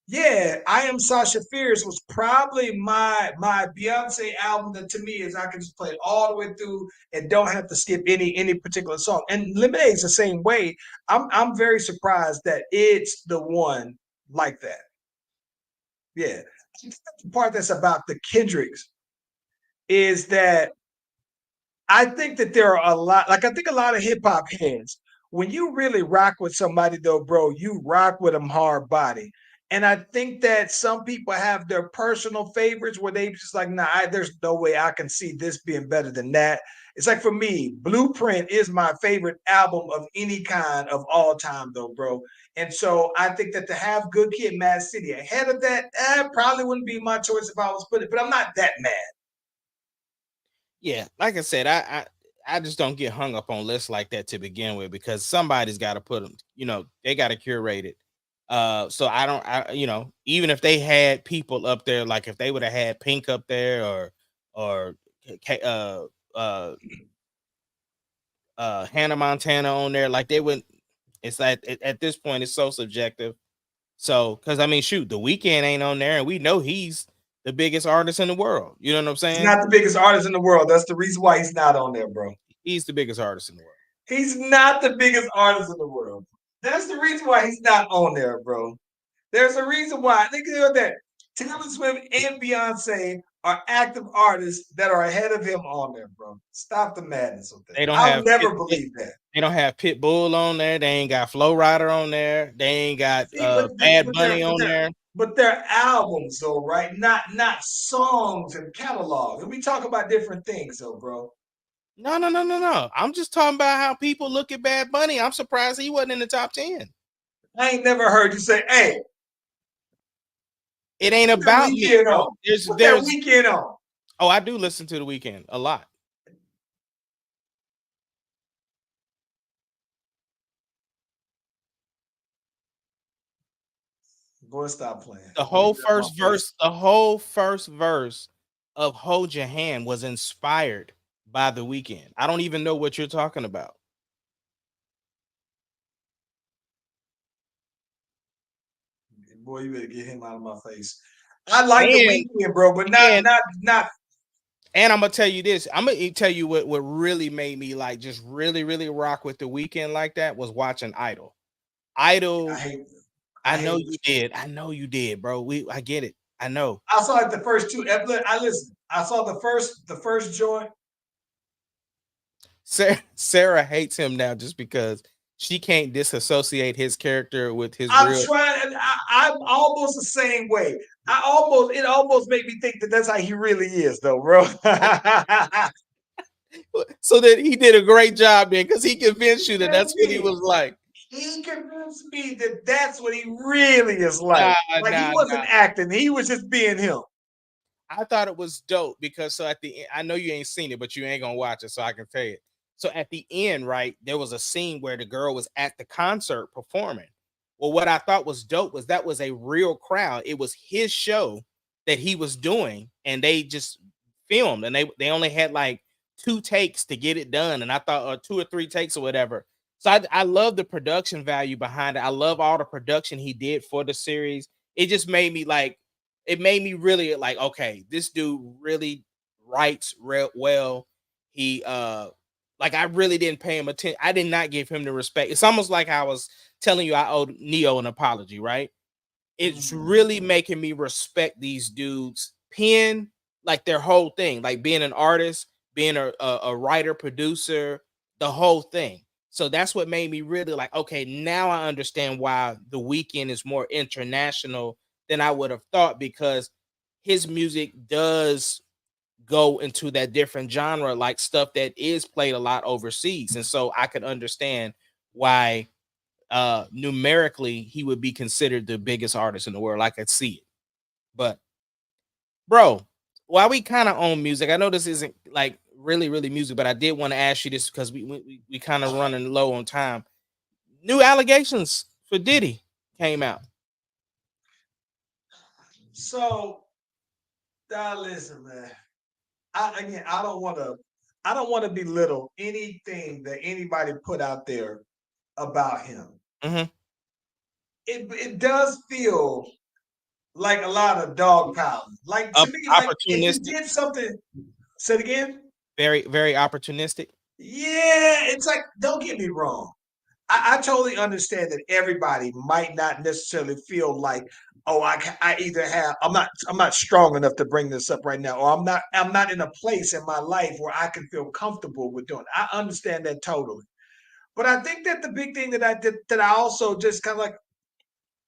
yeah, I Am Sasha Fierce was probably my Beyonce album that to me is I can just play it all the way through and don't have to skip any particular song. And Lemonade's the same way. I'm very surprised that it's the one like that. Yeah. The part that's about the Kendricks is that I think that there are a lot, like I think a lot of hip hop heads, when you really rock with somebody though, bro, you rock with them hard body. And I think that some people have their personal favorites where they just like, nah, there's no way I can see this being better than that. It's like for me, Blueprint is my favorite album of any kind of all time, though, bro. And so I think that to have Good Kid, Mad City ahead of that, probably wouldn't be my choice if I was put it. But I'm not that mad. Yeah, like I said, I just don't get hung up on lists like that to begin with, because somebody's got to put them, you know, they got to curate it. So I don't, you know, even if they had people up there, like if they would have had Pink up there or uh Hannah Montana on there, like they wouldn't. It's like at this point, it's so subjective. So, because I mean, shoot, The Weeknd ain't on there, and we know he's the biggest artist in the world. You know what I'm He's saying? not the biggest artist in the world. That's the reason why he's not on there, bro. He's the biggest artist in the world. He's not the biggest artist in the world. That's the reason why he's not on there, bro. There's a reason why. Think of that. Taylor Swift and Beyonce are active artists that are ahead of him on there, bro. Stop the madness with that. They don't I'll have never believe that. they don't have Pitbull on there. They ain't got Flow Rider on there. They ain't got See, Bad Bunny on there. but they're albums, though, right? Not songs and catalog. And we talk about different things, though, bro. No. I'm just talking about how people look at Bad Bunny. I'm surprised he wasn't in the top 10. I ain't never heard you say, "Hey, It ain't about me, bro. There's that Weekend on." Oh, I do listen to The Weeknd a lot. Boy, stop playing. The whole first verse of Hold Your Hand was inspired by The Weeknd. I don't even know what you're talking about. Boy, you better get him out of my face. I like The Weeknd, bro, but not. And I'm gonna tell you this. I'm gonna tell you what really made me like just really rock with The Weeknd like that was watching Idol. Idol. I know you did. I know you did, bro. I get it. I know. I saw like the first two. I listened. I saw the first joint. Sarah hates him now just because she can't disassociate his character with his I'm real. trying. I'm almost the same way. It almost made me think that that's how he really is, though, bro. So that he did a great job then, because he convinced you that that's what he was like. He convinced me that that's what he really is like. He wasn't acting; he was just being him. I thought it was dope because so at the end, I know you ain't seen it, but you ain't gonna watch it, so I can tell you. So at the end, right, there was a scene where the girl was at the concert performing. Well, what I thought was dope was that was a real crowd. It was his show that he was doing, and they just filmed, and they only had like 2 takes to get it done, and I thought 2 or 3 takes or whatever. So I love the production value behind it. I love all the production he did for the series. It just made me like it made me really like, okay, this dude really writes real well. He like I really didn't pay him attention. I did not give him the respect. It's almost like I was telling you I owed Neo an apology, right? It's really making me respect these dudes pen, like their whole thing, like being an artist, being a writer, producer, the whole thing. So that's what made me really like, okay, now I understand why the weekend is more international than I would have thought, because his music does go into that different genre, like stuff that is played a lot overseas. And so I could understand why numerically he would be considered the biggest artist in the world. I could see it. But bro, while we kind of own music, I know this isn't like really music, but I did want to ask you this because we kind of running low on time. New allegations for Diddy came out. So now listen, man. I don't want to. I don't want to belittle anything that anybody put out there about him. Mm-hmm. It does feel like a lot of dog pound. Like to me, like if you Opportunistic, did something, say it again. very opportunistic. Yeah, it's like don't get me wrong. I totally understand that everybody might not necessarily feel like, oh, I either have I'm not strong enough to bring this up right now, or I'm not in a place in my life where I can feel comfortable with doing it. I understand that totally. But I think that the big thing that I did that I also just kind of like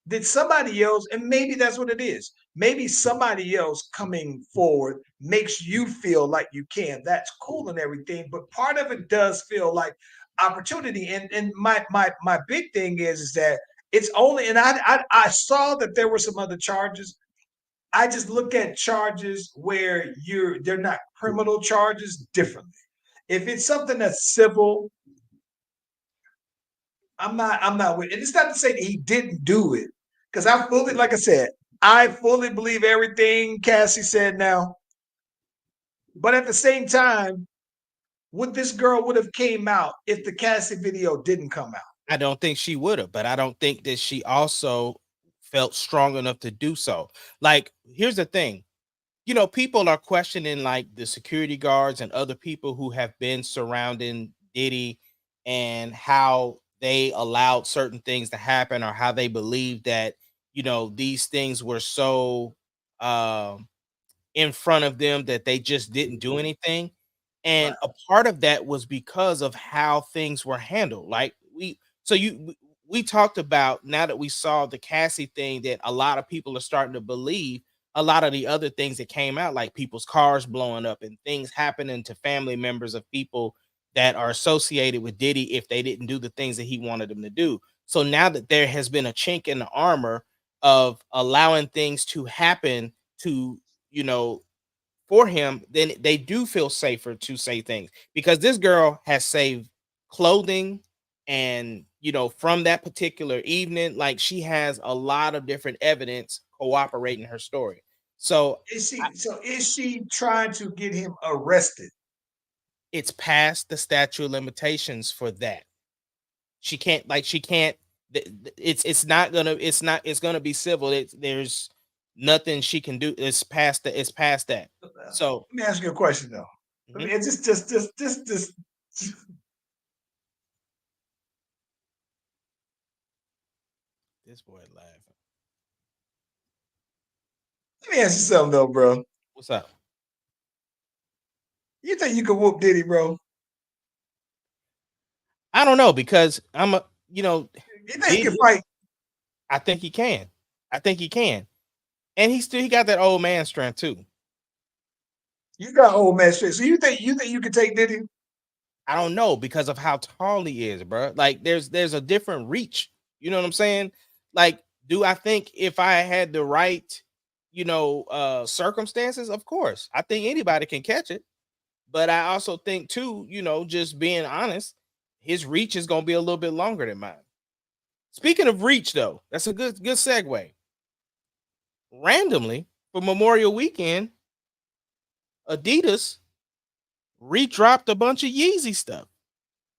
did somebody else, and maybe that's what it is. Maybe somebody else coming forward makes you feel like you can. That's cool and everything, but part of it does feel like opportunity. And my big thing is that it's only, and I saw that there were some other charges. I just look at charges where they're not criminal charges differently. If it's something that's civil, I'm not with. And it's not to say that he didn't do it, because I fully, like I said, I fully believe everything Cassie said now. But at the same time, would this girl would have came out if the Cassie video didn't come out? I don't think she would have, but I don't think that she also felt strong enough to do so. Like, here's the thing. People are questioning like the security guards and other people who have been surrounding Diddy and how they allowed certain things to happen, or how they believe that, these things were so um in front of them that they just didn't do anything. Right. And a part of that was because of how things were handled. Like we talked about, now that we saw the Cassie thing, that a lot of people are starting to believe a lot of the other things that came out, like people's cars blowing up and things happening to family members of people that are associated with Diddy if they didn't do the things that he wanted them to do. So now that there has been a chink in the armor of allowing things to happen to, you know, for him, then they do feel safer to say things, because this girl has saved clothing and, from that particular evening, like she has a lot of different evidence cooperating her story. So Is she trying to get him arrested? it's past the statute of limitations for that. She can't it's gonna be civil. There's nothing she can do. It's past that. Let So me ask you a question though. Let mhm, me just this boy laughing. let me ask you something though, bro. What's up? You think you could whoop Diddy, bro? I don't know, because You think he Diddy, can fight? I think he can. I think he can. And he got that old man strength too. You got old man straight. So you think you could take Diddy? I don't know, because of how tall he is, bro. Like there's a different reach. You know what I'm saying? Like, do I think if I had the right, circumstances, of course. I think anybody can catch it. But I also think too, just being honest, his reach is gonna be a little bit longer than mine. Speaking of reach, though, that's a good segue. Randomly, for Memorial Weekend, Adidas redropped a bunch of Yeezy stuff.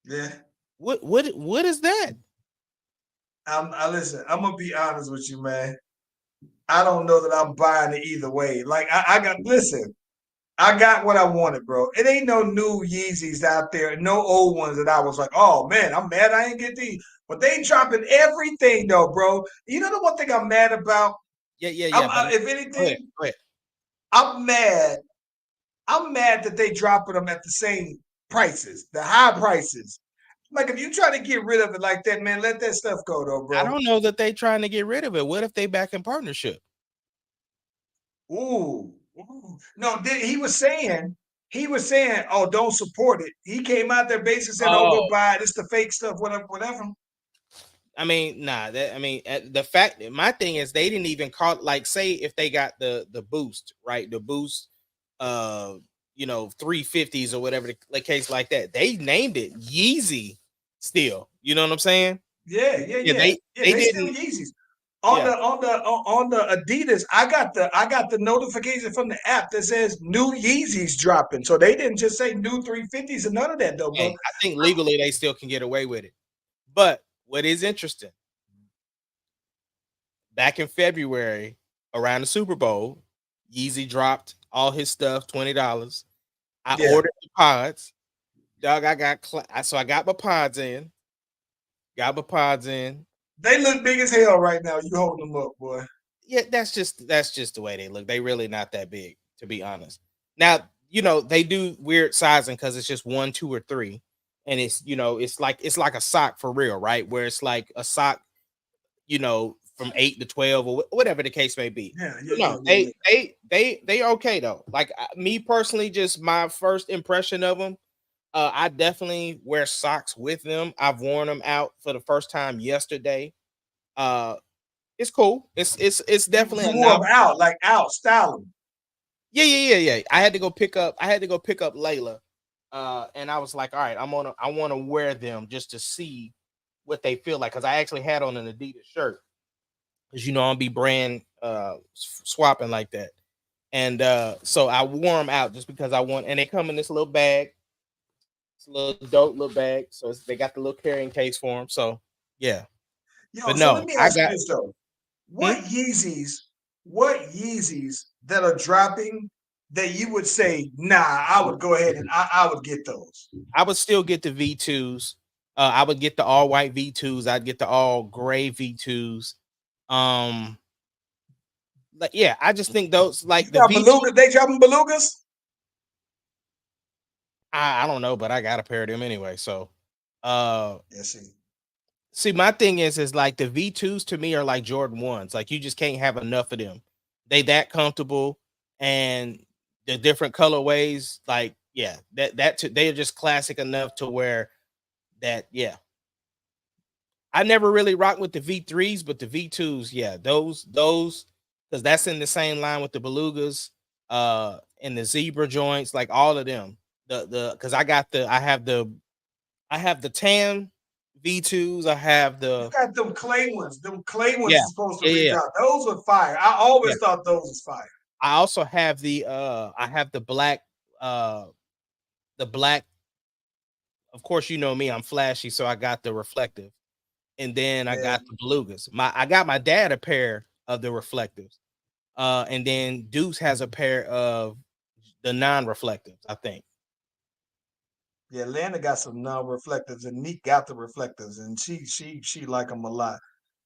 Yeah. What is that? I listen. I'm gonna be honest with you, man. I don't know that I'm buying it either way. Like I got listen, I got what I wanted, bro. It ain't no new Yeezys out there, no old ones that I was like, oh man, I'm mad I ain't get these. But they dropping everything though, bro. You know the one thing I'm mad about? Yeah. But If go ahead, anything, go ahead. I'm mad. I'm mad that they dropping them at the same prices, the high prices. Like if you try to get rid of it like that, man, let that stuff go though, I bro. don't know that they trying to get rid of it. What if they back in partnership? Ooh, ooh. No, he was saying, oh, don't support it. He came out there basically said, oh, go Oh, buy it. It's the fake stuff, whatever, whatever. I mean, nah. The fact. My thing is, they didn't even call. Like, say if they got the boost, right? The boost, uh, 350s or whatever the case like that. They named it Yeezy. Still, you know what I'm saying? Yeah, Yeah, yeah. they They still didn't. Yeezys. Yeah. On the Adidas, I got the notification from the app that says new Yeezys dropping. So they didn't just say new 350s and none of that though, bro. Hey, I think legally they still can get away with it. But what is interesting, back in February around the Super Bowl, Yeezy dropped all his stuff, $20. I Yeah, ordered the pods. Dog, so I got my pods in. Got my pods in. they look big as hell right now. You holding them up, boy. Yeah, that's just the way they look. They really not that big, to be honest. Now, they do weird sizing because it's just 1, 2, or 3. And it's like a sock for real, right? Where it's like a sock, from 8 to 12 or whatever the case may be. No, Yeah. they okay though. Like me personally, just my first impression of them. I definitely wear socks with them. I've worn them out for the first time yesterday. Uh, it's cool. It's definitely You a wore them novel. out, like out, styling. Yeah. I had to go pick up Layla. And I was like, all right, I want to wear them just to see what they feel like. Cause I actually had on an Adidas shirt. Cause I'll be brand swapping like that. And so I wore them out just because I want, and they come in this little bag. It's a little dope little bag. So they got the little carrying case for them. So yeah. Yo, But so let no, me I ask you got this though. hmm? What Yeezys that are dropping that you would say, nah, I would go ahead and I would get those. I would still get the V2s. I would get the all white V2s. I'd get the all gray V2s. Um, like yeah, I just think those You like the got V2. beluga, they dropping belugas? I don't know, but I got a pair of them anyway. So, uh, Yeah, see. see, my thing is like the V2s to me are like Jordan ones. Like you just can't have enough of them. They that comfortable, and the different colorways. Like yeah, they are just classic enough to where that yeah. I never really rocked with the V3s, but the V2s, yeah, those because that's in the same line with the belugas, and the zebra joints, like all of them. The because I have the tan V2s. I have You the got them clay ones. Them clay ones yeah, are supposed to yeah, be yeah, dropped. Those were fire. I yeah. always thought those was fire. I also have the black the black. Of course, me, I'm flashy, so I got the reflective, and then I Yeah. got the belugas. I got my dad a pair of the reflectives. And then Deuce has a pair of the non-reflectives, I think. Yeah, Lana got some non-reflectives and Neek got the reflectives and she like them a lot.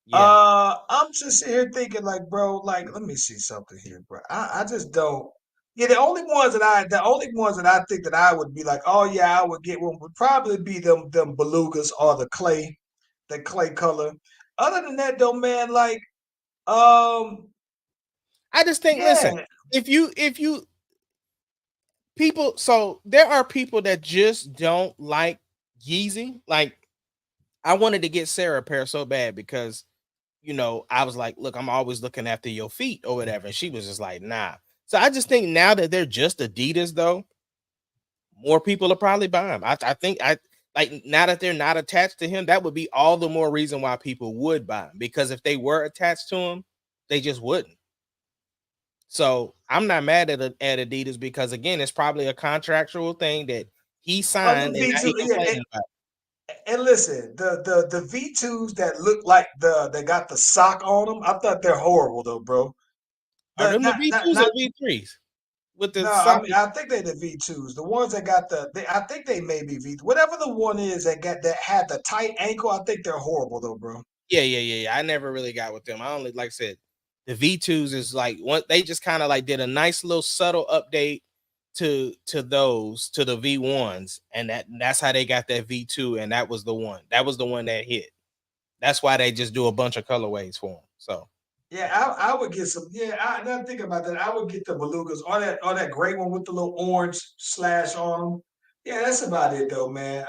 Yeah. I'm just sitting here thinking, like, bro, like, let me see something here, bro. I just don't. Yeah, the only ones that I think that I would be like, oh yeah, I would get one would probably be them belugas or the clay color. Other than that, though, man, like, um, I just think, listen, yeah, if you people, so there are people that just don't like Yeezy. Like, I wanted to get Sarah a pair so bad because I was like, look, I'm always looking after your feet or whatever. And she was just like, nah. So I just think now that they're just Adidas, though, more people will probably buy them. I think I like now that they're not attached to him, that would be all the more reason why people would buy him. Because if they were attached to him, they just wouldn't. So I'm not mad at Adidas because again, it's probably a contractual thing that he other signed and now V2, he yeah, complaining about. and listen, the V2s that look like they got the sock on them, I thought they're horrible though, bro. Are them the V2s or V3s? With the socket? I think they're the V2s. The ones that got I think they may be V. Whatever the one is that had the tight ankle, I think they're horrible though, bro. Yeah. I never really got with them. I only, like I said, the V2s is like what they just kind of like did a nice little subtle update to the V1s, and that's how they got that V2, and that was the one that hit. That's why they just do a bunch of colorways for them. So yeah, I would get some. Yeah, I now thinking about that. I would get the belugas or that gray one with the little orange slash on them. Yeah, that's about it though, man.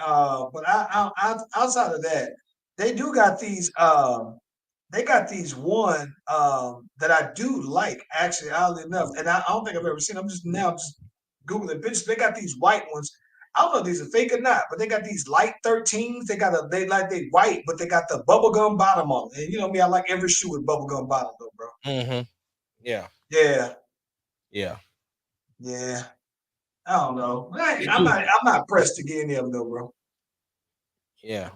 But outside of that, they do got these. They got these one that I do like actually, oddly enough, and I don't think I've ever seen. I'm just googling pictures. They got these white ones. I don't know if these are fake or not, but they got these light 13s. They white, but they got the bubblegum bottom on it. And you know me, I like every shoe with bubblegum bottom though, bro. mm-hmm. Yeah. I don't know. I'm not pressed to get any of them though, bro. Yeah.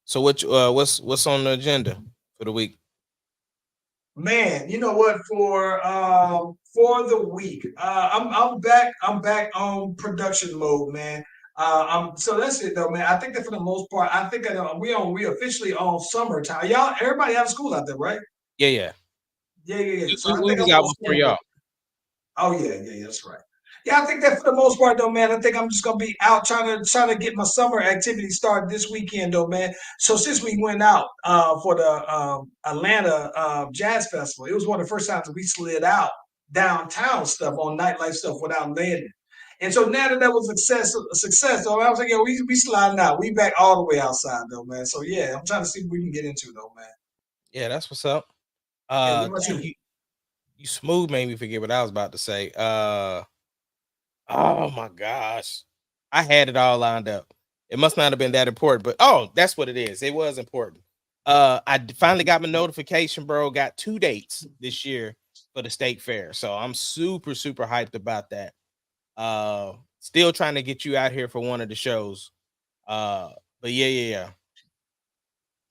So what's on the agenda for the week? Man, you know what? For the week, I'm back on production mode, man. So that's it though, man. I think that for the most part, I think that we officially on summertime. Y'all, everybody out of school out there, right? Yeah. So I we think was I'm out on for y'all. Oh yeah, that's right. Yeah, I think that for the most part though, man, I think I'm just gonna be out trying to get my summer activity started this weekend though, man. So since we went out for the Atlanta Jazz Festival, it was one of the first times that we slid out downtown stuff on nightlife stuff without landing. And so now that was a success, though, I was like, yo, we sliding out. We back all the way outside though, man. So yeah, I'm trying to see what we can get into though, man. Yeah, that's what's up. Yeah, what about you smooth made me forget what I was about to say. Oh my gosh. I had it all lined up. It must not have been that important, but that's what it is. It was important. I finally got my notification, bro. Got 2 dates this year for the state fair. So I'm super, super hyped about that. Still trying to get you out here for one of the shows. But yeah.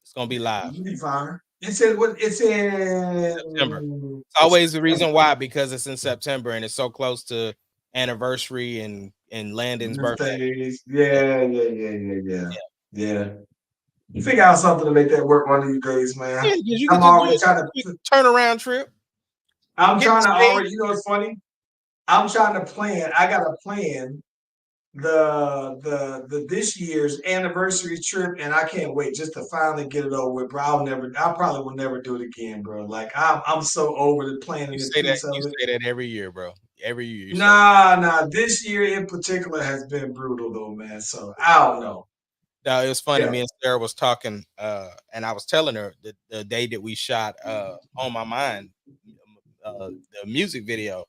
It's gonna be live. You'll be fine. It's in September. It's always the reason why, because it's in September and it's so close to anniversary and Landon's birthday. Yeah. You figure out something to make that work one of these days, man. Yeah, you I'm already trying to turn around trip. I'm trying to already, you know what's funny? I'm trying to plan. I gotta plan the this year's anniversary trip, and I can't wait just to finally get it over with, bro. I probably will never do it again, bro. Like I'm so over the planning. You say that every year, bro. Every year. Nah. This year in particular has been brutal though, man. So I don't know. No, it was funny. Me and Sarah was talking, and I was telling her the day that we shot On My Mind, the music video.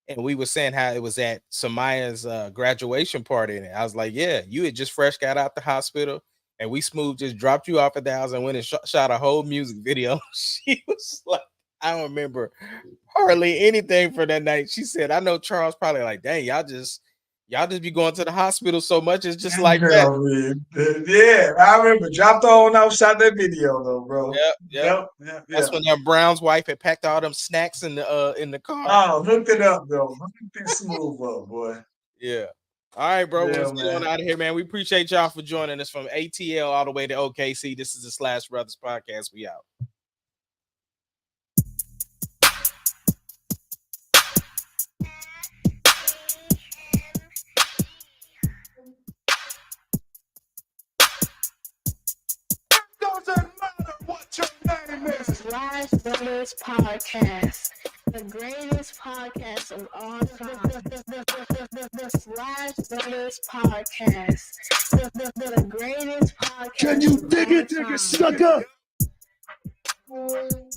And we were saying how it was at Samaya's graduation party. And I was like, yeah, you had just fresh got out the hospital. And we smooth just dropped you off at the house and went and shot a whole music video. She was like, I don't remember hardly anything for that night. She said, I know Charles probably like, dang, y'all just be going to the hospital so much. It's just like that. Yeah, I remember. Dropped on out, shot that video though, bro. Yep. That's when that Brown's wife had packed all them snacks in the car. Oh, hooked it up though. Hooked it smooth up, boy. Yeah. All right, bro. Yeah, Let's get on out of here, man. We appreciate y'all for joining us from ATL all the way to OKC. This is the Slash Brothers Podcast. We out. Doesn't matter what your name is. Slash Brothers Podcast, the greatest podcast of all time. The Slash Brothers Podcast, the greatest podcast. Can you dig it, nigga sucker? Time.